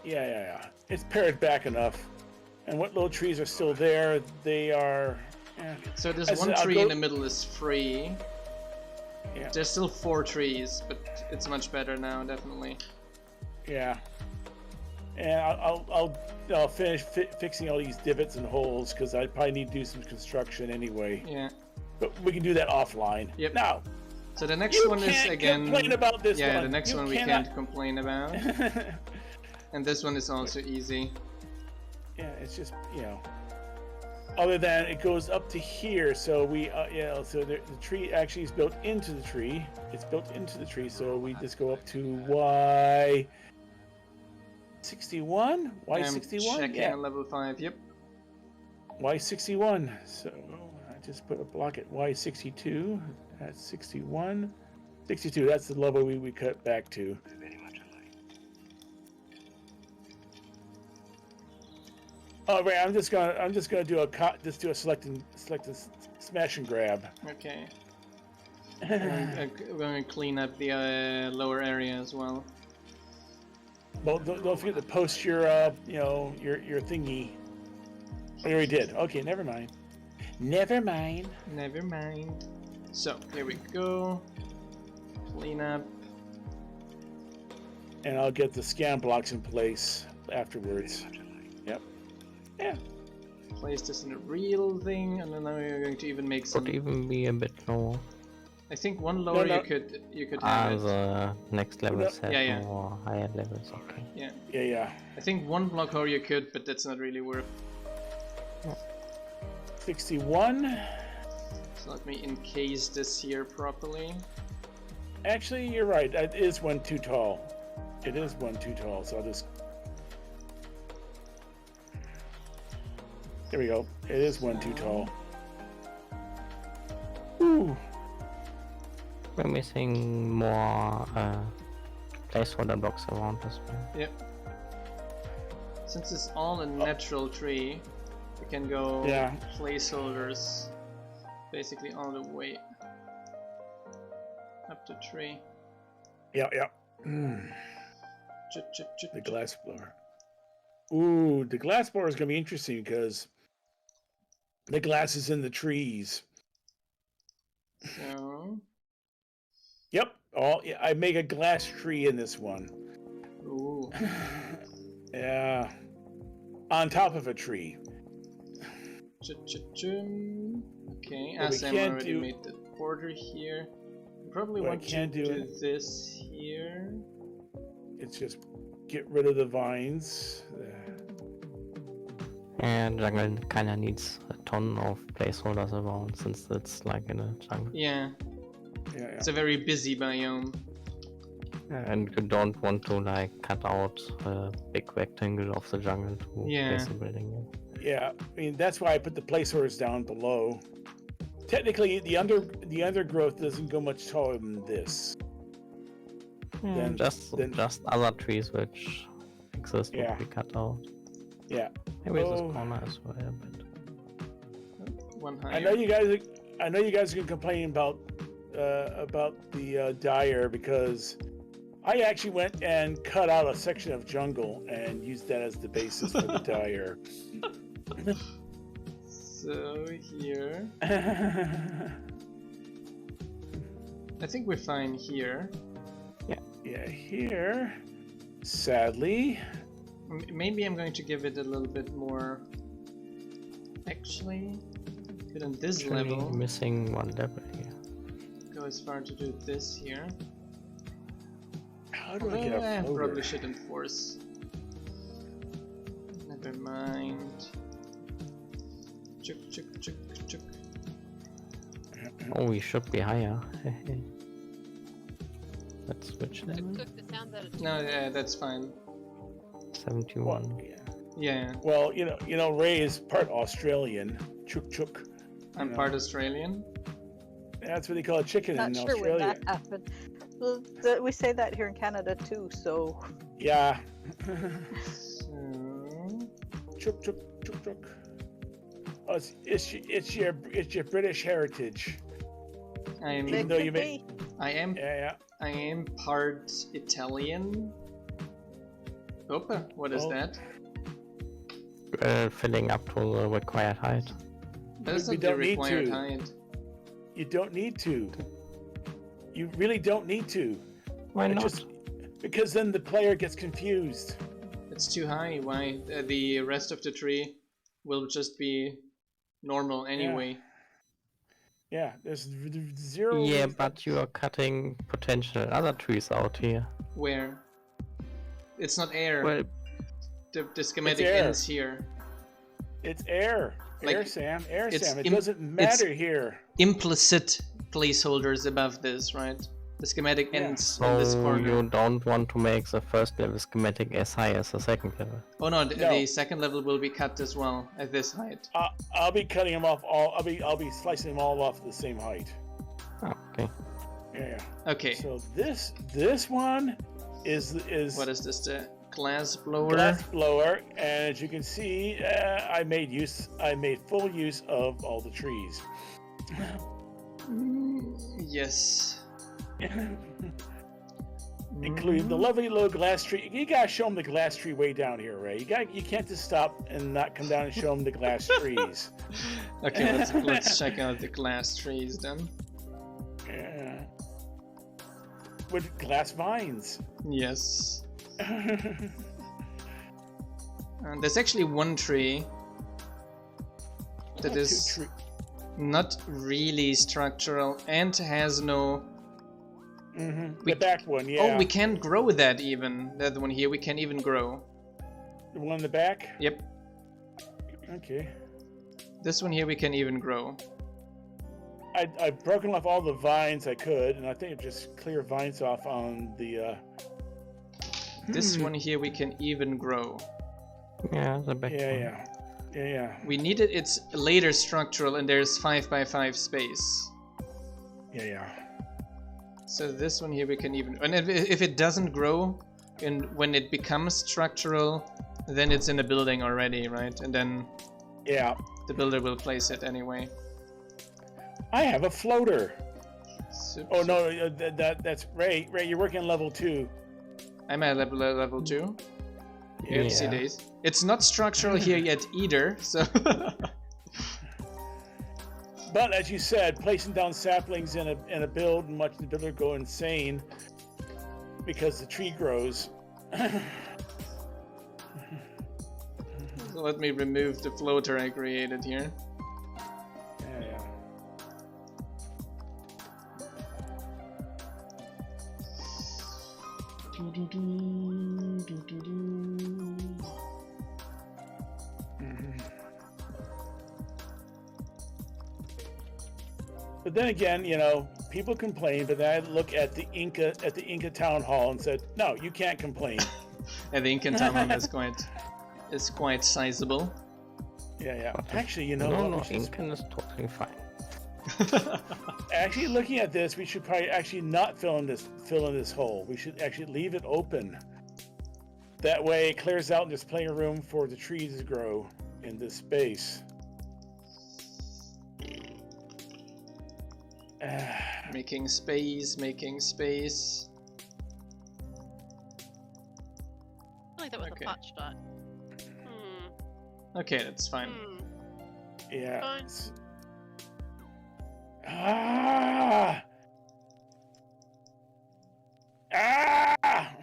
Yeah. It's pared back enough. And what little trees are still there, they are... So there's one tree in the middle is free. Yeah. There's still 4 trees, but it's much better now, definitely. Yeah. And I'll finish fixing all these divots and holes because I probably need to do some construction anyway. Yeah. But we can do that offline. Yep. Now. So the next one is again. Complain about this one. Yeah, the next one we can't complain about. And this one is also easy. Yeah, it's just Other than it goes up to here, so so the tree actually is built into the tree. It's built into the tree, so we just go up to Y. 61? Y61? Checking on level 5, yep. Y61. So I just put a block at Y62. That's 61. 62, that's the level we cut back to. Oh, right, I'm just gonna do a select and smash and grab. Okay. We're going to clean up the lower area as well. Well, don't forget to post your your thingy. Oh, you already did. Okay, never mind. Never mind. So here we go. Clean up. And I'll get the scan blocks in place afterwards. Yep. Yeah. Place this in a real thing, and then now we're going to even make some. Could even be a bit lower. I think one lower you could have it. The next levels have yeah. more higher levels, okay. Yeah. I think one block lower you could, but that's not really worth. 61. So let me encase this here properly. Actually, you're right. It is one too tall. It is one too tall, so I'll just... There we go. It is one too tall. Ooh. We're missing more placeholder blocks around as well. Yep. Since it's all a natural tree, we can go placeholders basically all the way up the tree. Yeah. The glass blower. Ooh, the glass blower is going to be interesting because the glass is in the trees. So. Yep. I make a glass tree in this one. Ooh. Yeah. On top of a tree. Okay, But Sam already made the border here. Probably want to do this here. It's just get rid of the vines. And jungle kinda needs a ton of placeholders around since it's like in a jungle. Yeah. It's a very busy biome. And you don't want to like cut out a big rectangle of the jungle to place a building in. Yeah, I mean that's why I put the placeholders down below. Technically, the undergrowth doesn't go much taller than this. Just other trees which exist would be cut out. Yeah. Maybe this corner as well. But... One higher. I know you guys are gonna complain about the dyer because I actually went and cut out a section of jungle and used that as the basis for the dyer. So here, I think we're fine here. Yeah, here. Sadly, maybe I'm going to give it a little bit more. Actually, put on this level. Missing one level here. Go as far to do this here. How do I get a floater? Probably shouldn't force. Never mind. Chuk. Oh, we should be higher. Let's switch Tuk level. tuk, the sound that it No, yeah, that's fine. 71. Yeah. Well, you know, Ray is part Australian. Chuk. I'm part Australian. That's what they call a chicken Not in sure Australia. when that happened. Well, we say that here in Canada too, so. Yeah. So... Chuk. Oh, it's your British heritage. I am. Even though you may. I am. Yeah. I am part Italian. Opa, what is that? Filling up to the required height. That's We not the don't need required to. height. You don't need to. You really don't need to. Why not? Because then the player gets confused. It's too high. Why? The rest of the tree will just be normal anyway. Yeah, there's zero. Yeah, but you are cutting potential other trees out here. Where? It's not air. Well, The schematic air. ends here. It's air. Like, Air, Sam. it's It doesn't matter here. Implicit placeholders above this, right? The schematic ends in this so corner. you don't want to make the first level schematic as high as the second level. Oh no, No. the second level will be cut as well at this height. I'll be cutting them off all. I'll be slicing them all off at the same height. Oh, okay. Yeah. Okay. So this one is What is this? The glass blower. glass blower, and as you can see, I made full use of all the trees. Yes. Including the lovely little glass tree. You gotta show them the glass tree way down here, Ray. You can't just stop and not come down and show them the glass trees. Okay, let's check out the glass trees then. Yeah. With glass vines. Yes. There's actually one tree that is not really structural and has no. The back one, yeah. Oh, we can grow that even. That one here, we can even grow. The one in the back? Yep. Okay. This one here, we can even grow. I've broken off all the vines I could, and I think I've just clear vines off on the. This one here, we can even grow. Yeah, the back one. Yeah. We needed its later structural, and there's 5x5 space. Yeah. So this one here we can even, and if it doesn't grow, and when it becomes structural, then it's in a building already, right? And then Yeah. the builder will place it anyway. I have a floater. Super, Oh no, that's Ray. Ray, you're working on level 2. I'm at level 2. Yeah. Oopsie days. It's not structural here yet either, so. But as you said, placing down saplings in a build and watching the builder go insane because the tree grows. So let me remove the floater I created here. Yeah. But then again, you know, people complain, but then I look at the Inca town hall and said, no, you can't complain. And the Incan town hall is quite sizable. Yeah. Actually, you know No, what? no, We should- Incan is totally fine. Actually, looking at this, we should probably actually not fill in this hole. We should actually leave it open. That way, it clears out and there's plenty of room for the trees to grow in this space. Making space. I like that with Okay. a pot shot. Okay, that's fine. Yeah. Fine. Ah! Ah!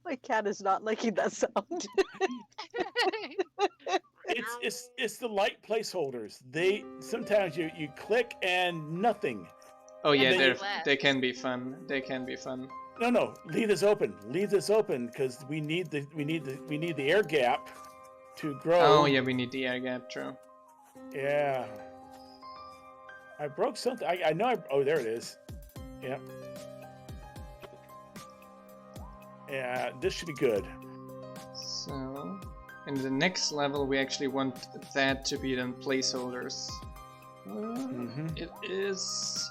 My cat is not liking that sound. It's the light placeholders. They sometimes you click and nothing. Oh yeah, then they you laugh. they can be fun. They can be fun. No, leave this open. Leave this open because we need the air gap to grow. Oh yeah, we need the air gap, true. Yeah. I broke something. I know. Oh, there it is. Yep. Yeah, this should be good. So, in the next level, we actually want that to be then placeholders. It is.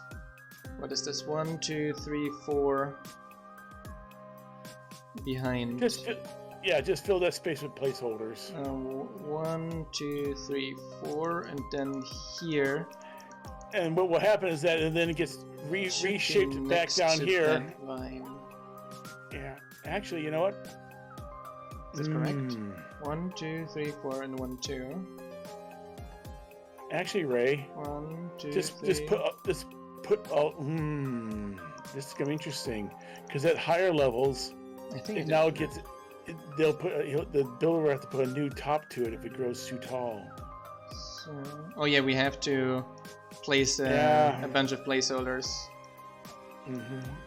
What is this? 1, 2, 3, 4. Behind. Just fill that space with placeholders. 1, 2, 3, 4, and then here. And what will happen is that, and then it gets reshaped back next down to here. that line. Yeah. Actually, you know what? Is that correct? 1, 2, 3, 4, and 1, 2. Actually, Ray, 1, 2, just 3. put all. This is gonna be interesting because at higher levels, I think it now gets. They'll put the builder will have to put a new top to it if it grows too tall. So, oh yeah, we have to place a bunch of placeholders.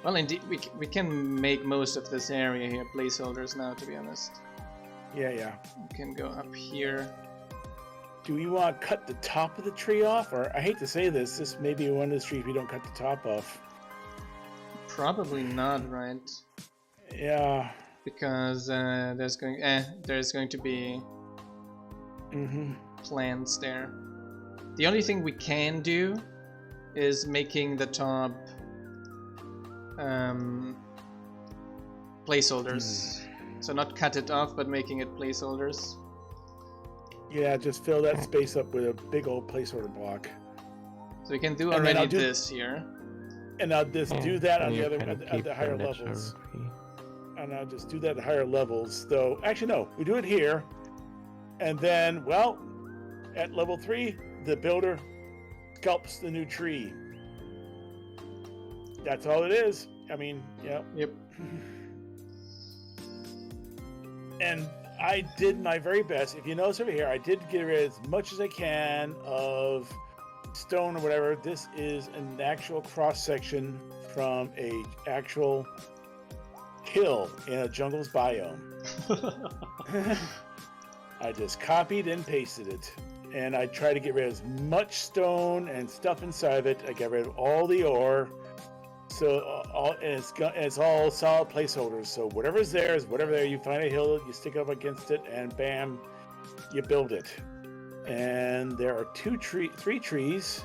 Well, indeed, we can make most of this area here placeholders now, to be honest. Yeah. We can go up here. Do we want to cut the top of the tree off? Or I hate to say this, this may be one of the trees we don't cut the top off. Probably not, right? Yeah. Because there's going to be plants there. The only thing we can do is making the top placeholders. So not cut it off, but making it placeholders. Yeah, just fill that space up with a big old placeholder block. So we can do And then already I'll do- this here. And I'll just do that on And the you other can at keep the higher natural levels. tree. And I'll just do that at higher levels. Though, actually, no, we do it here. And then, well, at level 3, the builder sculpts the new tree. That's all it is. I mean, yeah. Yep. And I did my very best. If you notice over here, I did get rid of as much as I can of stone or whatever. This is an actual cross section from a actual hill in a jungle's biome. I just copied and pasted it, and I tried to get rid of as much stone and stuff inside of it. I got rid of all the ore, so it's all solid placeholders. So whatever's there is whatever there. You find a hill, you stick up against it, and bam, you build it. And there are two trees,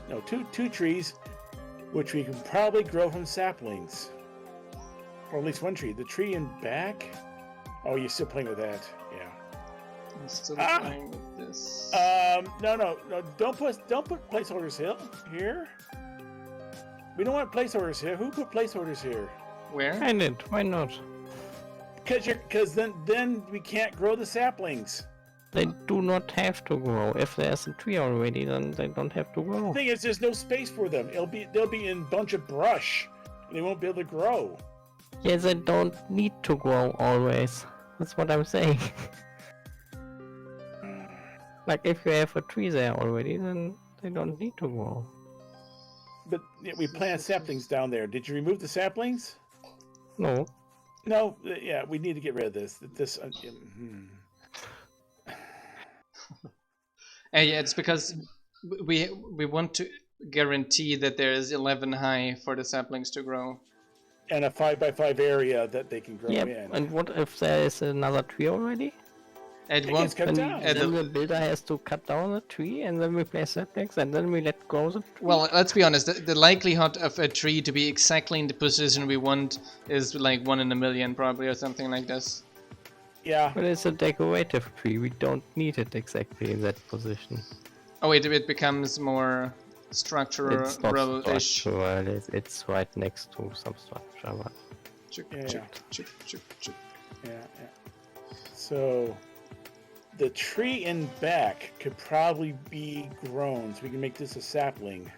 which we can probably grow from saplings. Or at least one tree. The tree in back? Oh, you're still playing with that. Yeah. I'm still playing with this. No. Don't put placeholders here. We don't want placeholders here. Who put placeholders here? Where? I did. Why not? Because then we can't grow the saplings. They do not have to grow. If there's a tree already, then they don't have to grow. The thing is, there's no space for them. They'll be in a bunch of brush. And they won't be able to grow. Yeah, they don't need to grow always. That's what I'm saying. Like, if you have a tree there already, then they don't need to grow. But yeah, we plant saplings down there. Did you remove the saplings? No. No. Yeah, we need to get rid of this. Yeah, it's because we want to guarantee that there is 11 high for the saplings to grow. And a 5x5 area that they can grow Yeah, in. and what if there is another tree already? It It won't gets cut And down. at then the- the builder has to cut down the tree, and then we place saplings, and then we let grow the tree. Well, let's be honest. The likelihood of a tree to be exactly in the position we want is like 1 in a million, probably, or something like this. Yeah. But it's a decorative tree. We don't need it exactly in that position. Oh wait, it becomes more It's not structural-ish. structural. It's right next to some structure. But Yeah. So the tree in back could probably be grown, so we can make this a sapling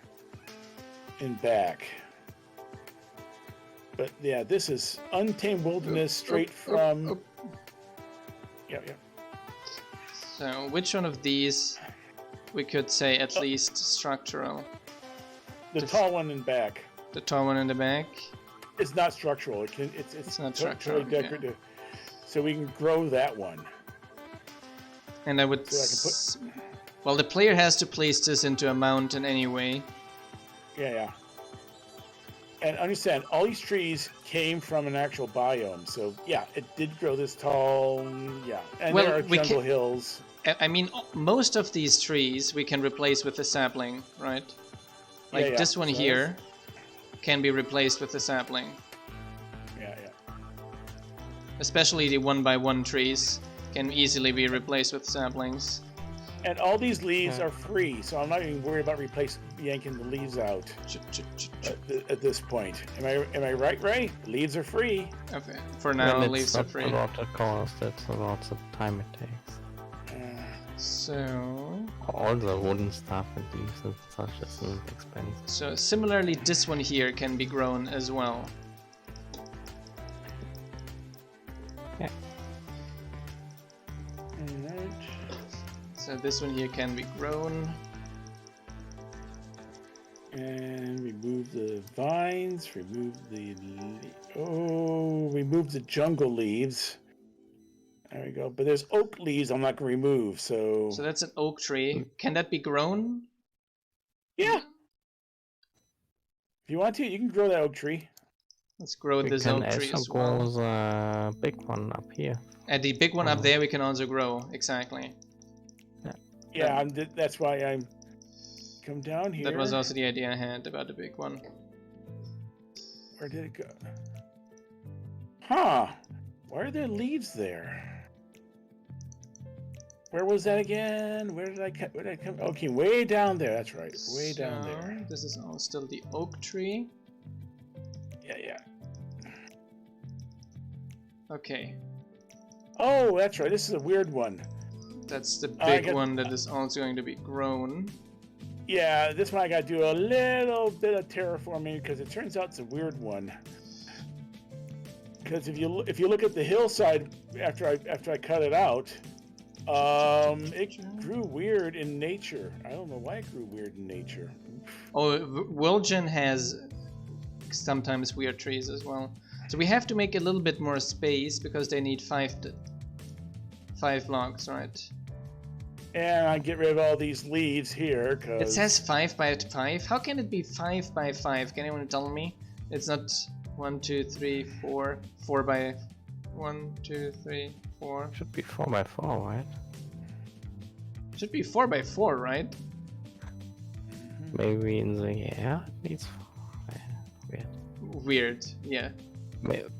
in back. But yeah, this is untamed wilderness straight from. Yeah. So which one of these we could say at least structural? The tall one in back. The tall one in the back. It's not structural. It's not totally structural, yeah. decorative. So we can grow that one. And I would. So I Well, the player has to place this into a mountain anyway. Yeah. And understand, all these trees came from an actual biome. So yeah, it did grow this tall. Yeah, and Well, there are we jungle can- hills. I mean, most of these trees we can replace with a sapling, right? Like Yeah. this one So here can be replaced with a sapling. Yeah. Especially the 1x1 trees can easily be replaced with saplings. And all these leaves are free, so I'm not even worried about yanking the leaves out at this point. Am I right, Ray? Leaves are free. Okay, for now, Then leaves it's are not free. a lot of cost. It's a lot of time it takes. So All the wooden stuff and leaves and such isn't expensive. So similarly, this one here can be grown as well. Yeah. Alright. So this one here can be grown. And remove the vines, remove the jungle leaves. There we go. But there's oak leaves I'm not going to remove, so... So that's an oak tree. Can that be grown? Yeah! If you want to, you can grow that oak tree. Let's grow We this can oak tree also as grow well. the big one up here. And the big one up there we can also grow, exactly. Yeah, that's why I'm... Come down here. That was also the idea I had about the big one. Where did it go? Huh. Why are there leaves there? Where was that again? Where did I come? Okay, way down there. That's right. Way down there. This is all still the oak tree. Yeah. Okay. Oh, that's right. This is a weird one. That's the I big got- one that is also going to be grown. Yeah, this one I got to do a little bit of terraforming because it turns out it's a weird one. Because if you look at the hillside after I cut it out, it grew weird in nature. I don't know why it grew weird in nature. Oh, Wilgen has sometimes weird trees as well. So we have to make a little bit more space because they need 5 blocks, right? And I get rid of all these leaves here because It says 5 by 5. How can it be 5 by 5? Can anyone tell me? It's not 1, 2, 3, 4. 4 by 1, 2, 3, 4. Should be 4x4, right? Should be 4 by 4, right? Maybe in the air it needs 4. I weird. Yeah.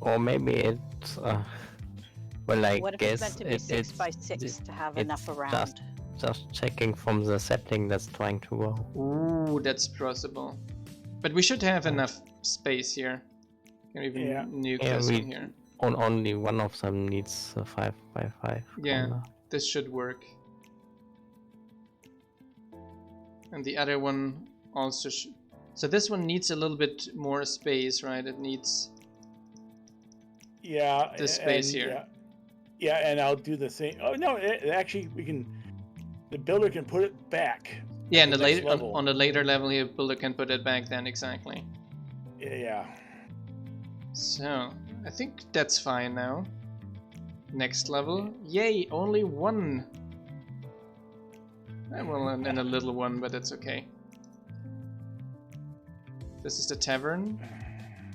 Or maybe it's well, I What if guess it's meant to be 6 by 6 to have enough around? Just checking from the sapling that's trying to grow. Ooh, that's possible. But we should have enough space here. Can even nuke this one here. Only one of them needs a 5 by 5 Yeah, corner. this should work. And the other one also should. So this one needs a little bit more space, right? It needs this space here. Yeah, and I'll do the same. Oh no, actually we can. The builder can put it back. Yeah, and on the later level here, builder can put it back then, exactly. Yeah. So, I think that's fine now. Next level. Yay, only one. Well, and a little one, but that's okay. This is the tavern.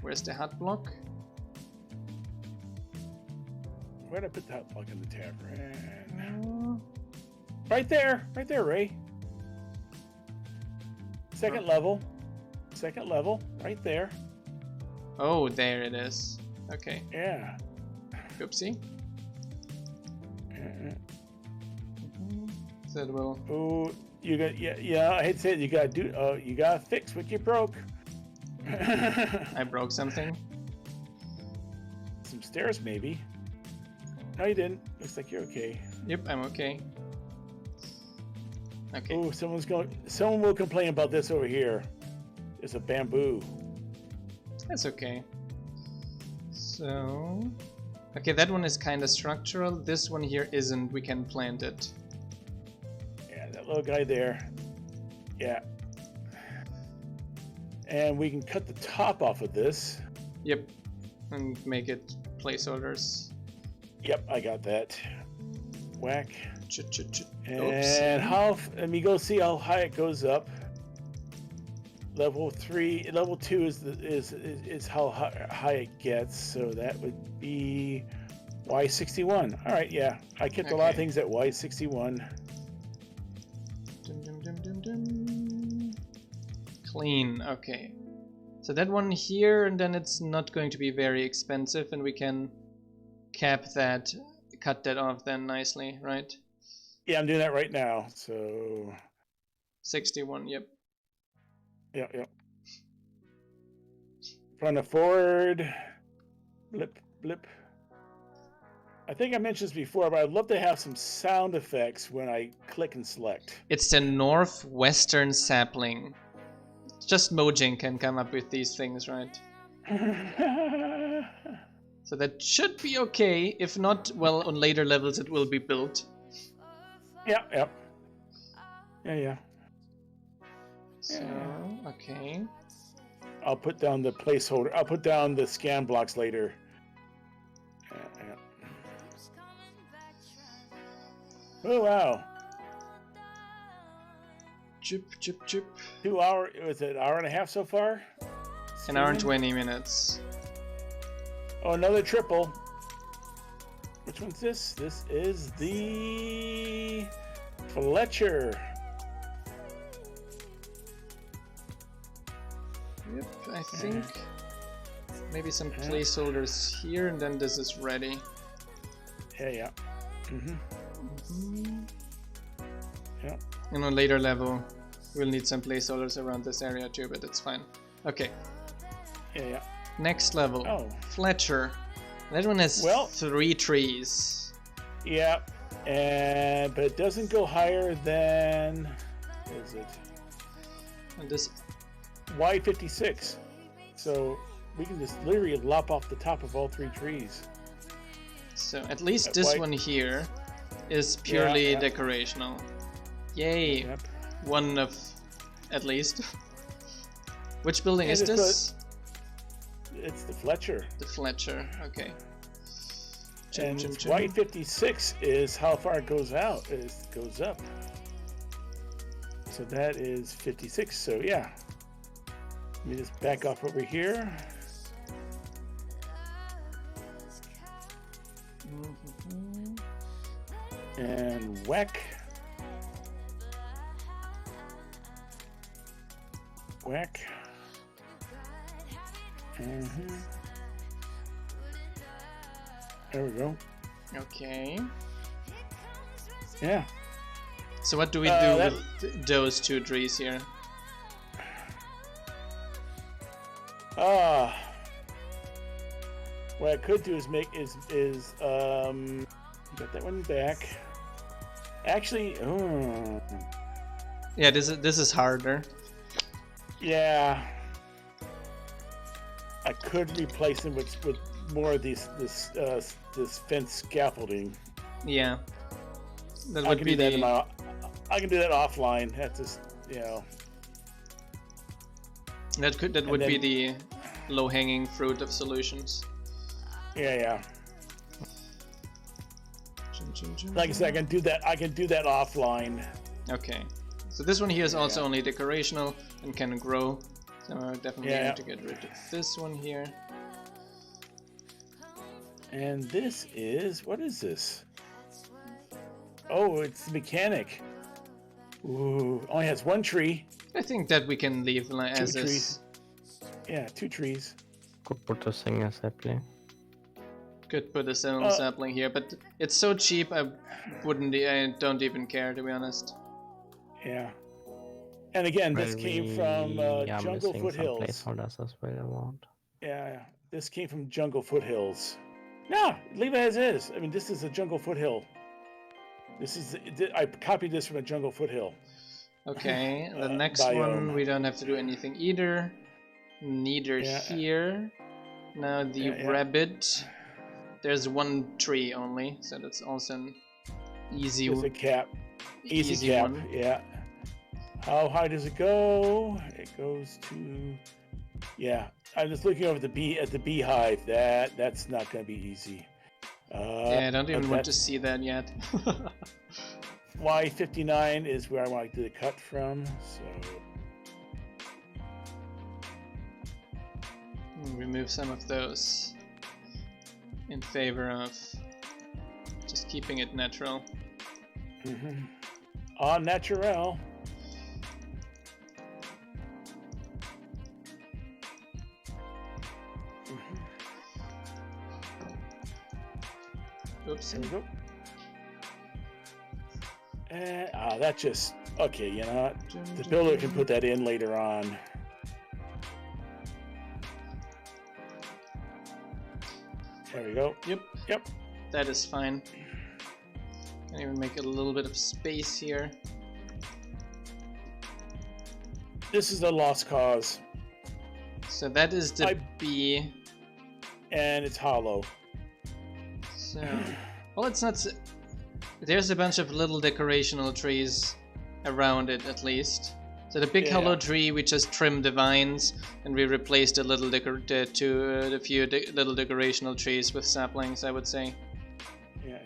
Where's the hut block? Where'd I put the hut block in the tavern? Right there, Ray. Second level, right there. Oh, there it is. Okay. Yeah. Oopsie. So it will. Oh, you got yeah. I hate to say it. You gotta do. Oh, you gotta fix what you broke. I broke something. Some stairs, maybe. No, you didn't. Looks like you're okay. Yep, I'm okay. Okay. Oh, someone will complain about this over here. It's a bamboo. That's okay. So, okay, that one is kind of structural. This one here isn't. We can plant it. Yeah, that little guy there. Yeah. And we can cut the top off of this. Yep. And make it placeholders. Yep, I got that. Whack. Oops. And let me go see how high it goes up. Level 2 is how high it gets, so that would be Y61. All right, yeah, I kept a lot of things at Y61. Clean. Okay. So that one here, and then it's not going to be very expensive, and we can cut that off then nicely, right? Yeah, I'm doing that right now. So 61. Yep. Yeah. From the forward, blip. I think I mentioned this before, but I'd love to have some sound effects when I click and select. It's the northwestern sapling. Just Mojang can come up with these things, right? So that should be okay. If not, well, on later levels it will be built. Yeah. So, okay. I'll put down the placeholder. I'll put down the scan blocks later. Yeah. Oh, wow. Chip. 2 hour, was it an hour and a half so far? An hour and 20 minutes. Oh, another triple. Which one's this? This is the Fletcher. Yep, I think maybe some placeholders here, and then this is ready. Yeah. Yeah. And on later level, we'll need some placeholders around this area too, but it's fine. Okay. Yeah. Next level. Oh. Fletcher. That one has 3 trees. Yeah. But it doesn't go higher than, what is it? And this Y56. So we can just literally lop off the top of all 3 trees. So at least this one here is purely decorational. Yay! Yep. One of, at least. Which building is this? It's the Fletcher. The Fletcher, okay. And Y56 is how far it goes out. It goes up. So that is 56. So yeah. Let me just back off over here. And whack. Mm-hmm. There we go. Okay. Yeah. So what do we do with those 2 trees here? What I could do is get that one back. Actually, Yeah, this is harder. yeah. I could replace them with more of this fence scaffolding. Yeah. That I would can be do that the... I can do that offline. That's just, you know. That would be the low-hanging fruit of solutions. Yeah. Like I said, I can do that offline. Okay. So this one here is also only decorational and can grow. So I definitely have to get rid of this one here. And this is, what is this? Oh, it's the mechanic. Ooh, only has 1 tree. I think that we can leave 2 as trees. is. Yeah, 2 trees. Could put a single sapling. Could put a single sapling here, but it's so cheap I don't even care, to be honest. Yeah. And again, this came from Jungle Foothills. Placeholders as well around. Yeah, this came from Jungle Foothills. No, leave it as is. I mean, this is a Jungle Foothill. I copied this from a Jungle Foothill. Okay, the next biome. one we don't have to do anything either. Neither here. Now the rabbit. There's 1 tree only, so that's also an easy one. There's a cap. Easy cap, one. Yeah. How high does it go? It goes to... Yeah, I'm just looking over at the beehive. That's not going to be easy. Yeah, I don't even want to see that yet. Y59 is where I want to do the cut from, so... Remove some of those in favor of just keeping it natural. Mm-hmm. Au naturel. Oops. There we go. And that just okay. You know what? The builder can put that in later on. There we go. Yep. That is fine. Can even make a little bit of space here. This is a lost cause. So that is the B. And it's hollow. So, well, it's not. There's a bunch of little decorational trees around it, at least. So the big hollow tree, we just trimmed the vines, and we replaced the little the few little decorational trees with saplings, I would say. Yeah.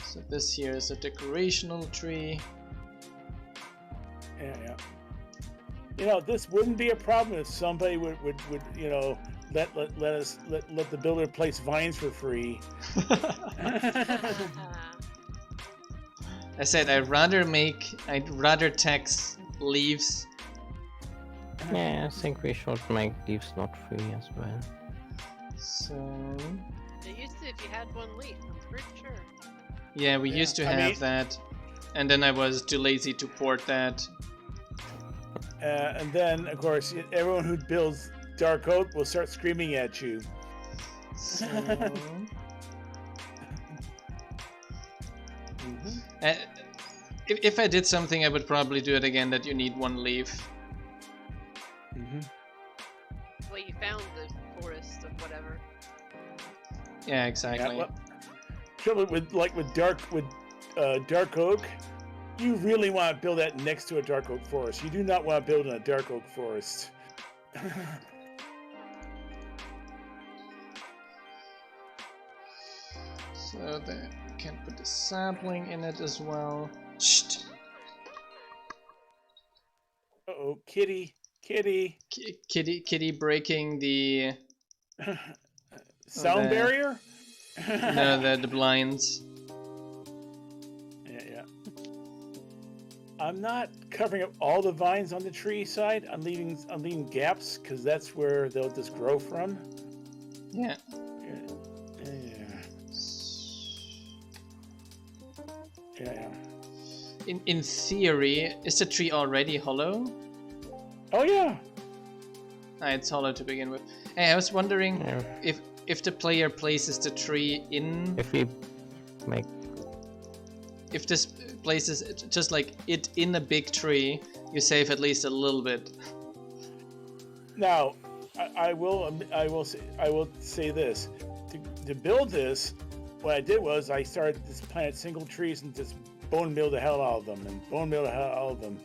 So this here is a decorational tree. Yeah. You know, this wouldn't be a problem if somebody would you know, let the builder place vines for free. I said I'd rather tax leaves. Yeah, I think we should make leaves not free as well. So It used to if you had 1 leaf, I'm pretty sure. yeah, we used to have that, and then I was too lazy to port that. And then, of course, everyone who builds dark oak will start screaming at you. So... if I did something, I would probably do it again, that you need 1 leaf. Well, you found the forest of whatever. Yeah, exactly. Yeah, well, trouble with dark oak, you really want to build that next to a dark oak forest. You do not want to build in a dark oak forest. So that we can put the sapling in it as well. Shh. Uh-oh, kitty. Kitty breaking the sound barrier? No, the blinds. Yeah. I'm not covering up all the vines on the tree side. I'm leaving gaps because that's where they'll just grow from. Yeah. Yeah. In theory, is the tree already hollow? Oh yeah. It's hollow to begin with. Hey, I was wondering if the player places the tree in. If we make. If this places just like it in a big tree, you save at least a little bit. Now, I will say this: to build this, what I did was I started to plant single trees and just bone meal the hell out of them,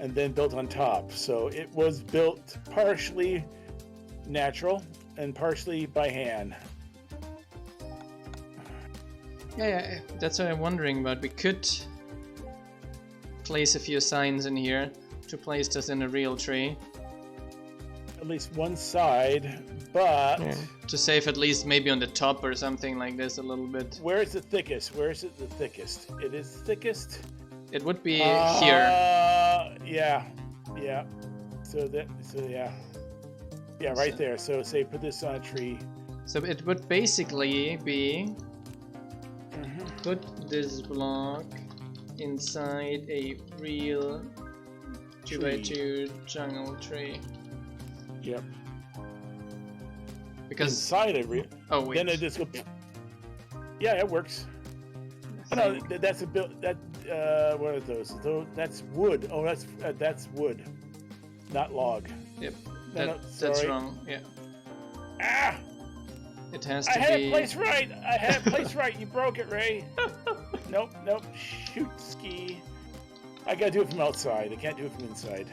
and then built on top. So it was built partially natural and partially by hand. Yeah, that's what I'm wondering about. We could place a few signs in here to place this in a real tree. At least one side, but to save at least maybe on the top or something like this a little bit. Where is the thickest? Where is it the thickest? It is thickest. It would be here. Yeah. So right there. So say put this on a tree. So it would basically be put this block inside a real 2x2 jungle tree. Yep. Because inside a real. Oh wait. Then it just go. Yeah, it works. Oh, no, that's a build. That what are those? That's wood. Oh, that's wood, not log. Yep. That's wrong. Yeah. Ah! It has to be. I had it placed right. You broke it, Ray. Nope. Shoot, ski. I gotta do it from outside. I can't do it from inside.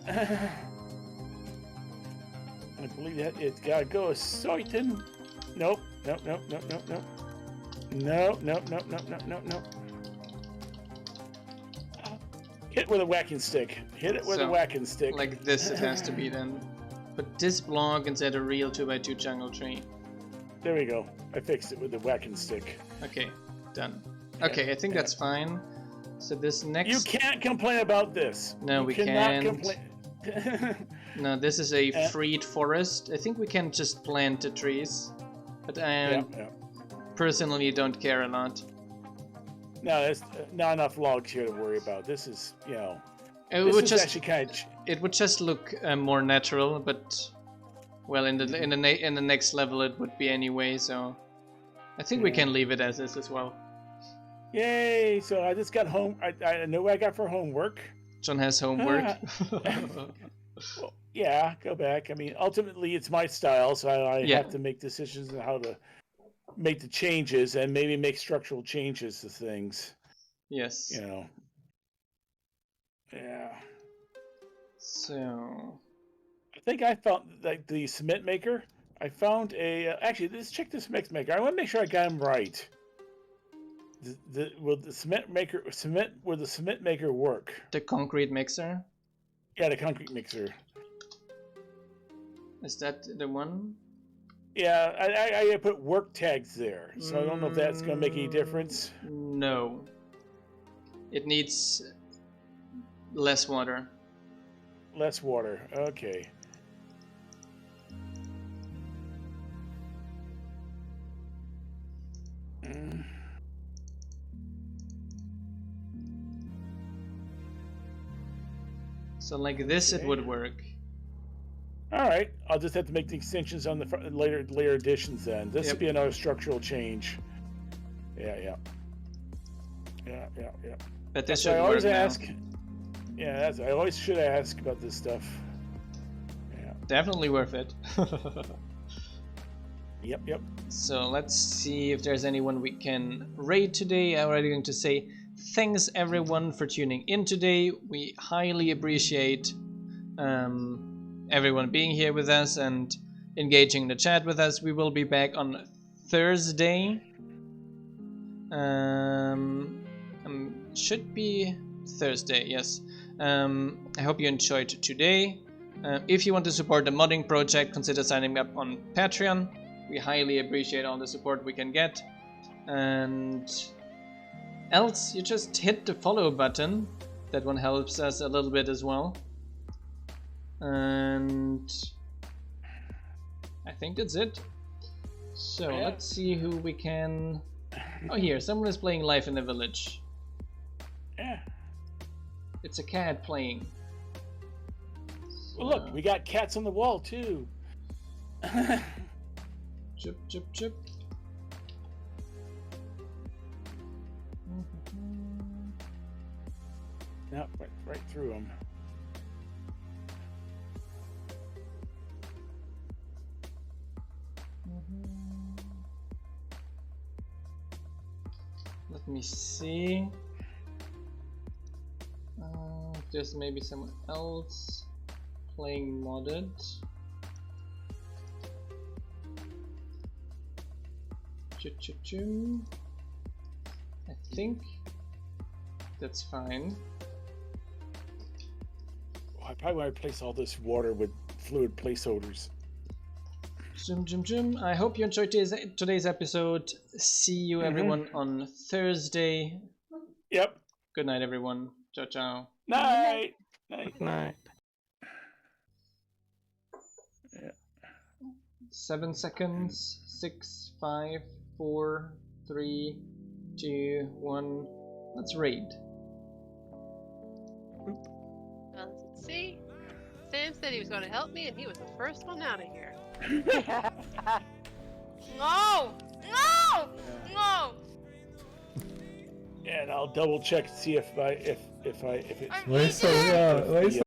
I believe that it's gotta go a certain. Nope. No. Hit it with a whacking stick. Like this it has to be then. Put this block inside a real 2x2 jungle tree. There we go. I fixed it with the whacking stick. Okay, done. Okay, I think that's fine. So this next... You can't complain about this. No, we cannot can't. Complain. No, this is a freed forest. I think we can just plant the trees. But I personally don't care a lot. No, there's not enough logs here to worry about. This is, it would just look more natural, but well, in the next level it would be anyway. So I think we can leave it as is as well. Yay! So I just got home. I know what I got for homework. John has homework. Well, yeah, go back. I mean, ultimately it's my style, so I have to make decisions on how to make the changes and maybe make structural changes to things. Yes. Yeah. So I think I found like the cement maker. I found actually let's check this mix maker. I want to make sure I got him right. Will the cement maker work? The concrete mixer? Yeah, the concrete mixer. Is that the one? Yeah, I put work tags there, so I don't know if that's going to make any difference. No. It needs less water. Less water, okay. So like this, it would work. All right, I'll just have to make the extensions on the later additions then. This would be another structural change. Yeah. But this That's should I always work ask. now. Yeah, I always should ask about this stuff. Yeah. Definitely worth it. Yep. So let's see if there's anyone we can raid today. I'm already going to say thanks everyone for tuning in today. We highly appreciate everyone being here with us and engaging in the chat with us. We will be back on Thursday. Should be Thursday, yes. I hope you enjoyed today. If you want to support the modding project, consider signing up on Patreon. We highly appreciate all the support we can get. And else, you just hit the follow button That one helps us a little bit as well. And I think that's it. So Yeah. let's see who we can... Oh, here, someone is playing Life in the Village. Yeah. It's a cat playing. Well, look, we got cats on the wall too. Chip, chip, chip. Yep, right through them. Let me see. There's maybe someone else playing modded. Choo-choo-choo. I think that's fine. Oh, I probably want to replace all this water with fluid placeholders. Zoom, zoom, zoom. I hope you enjoyed today's episode. See you everyone on Thursday. Yep. Good night, everyone. Ciao, ciao. Night. Night. Good night. 7 seconds. 6, 5, 4, 3, 2, 1. Let's raid. Let's see. Sam said he was going to help me, and he was the first one out of here. No! No! No! And I'll double check to see if it's. Why so- yeah, why so-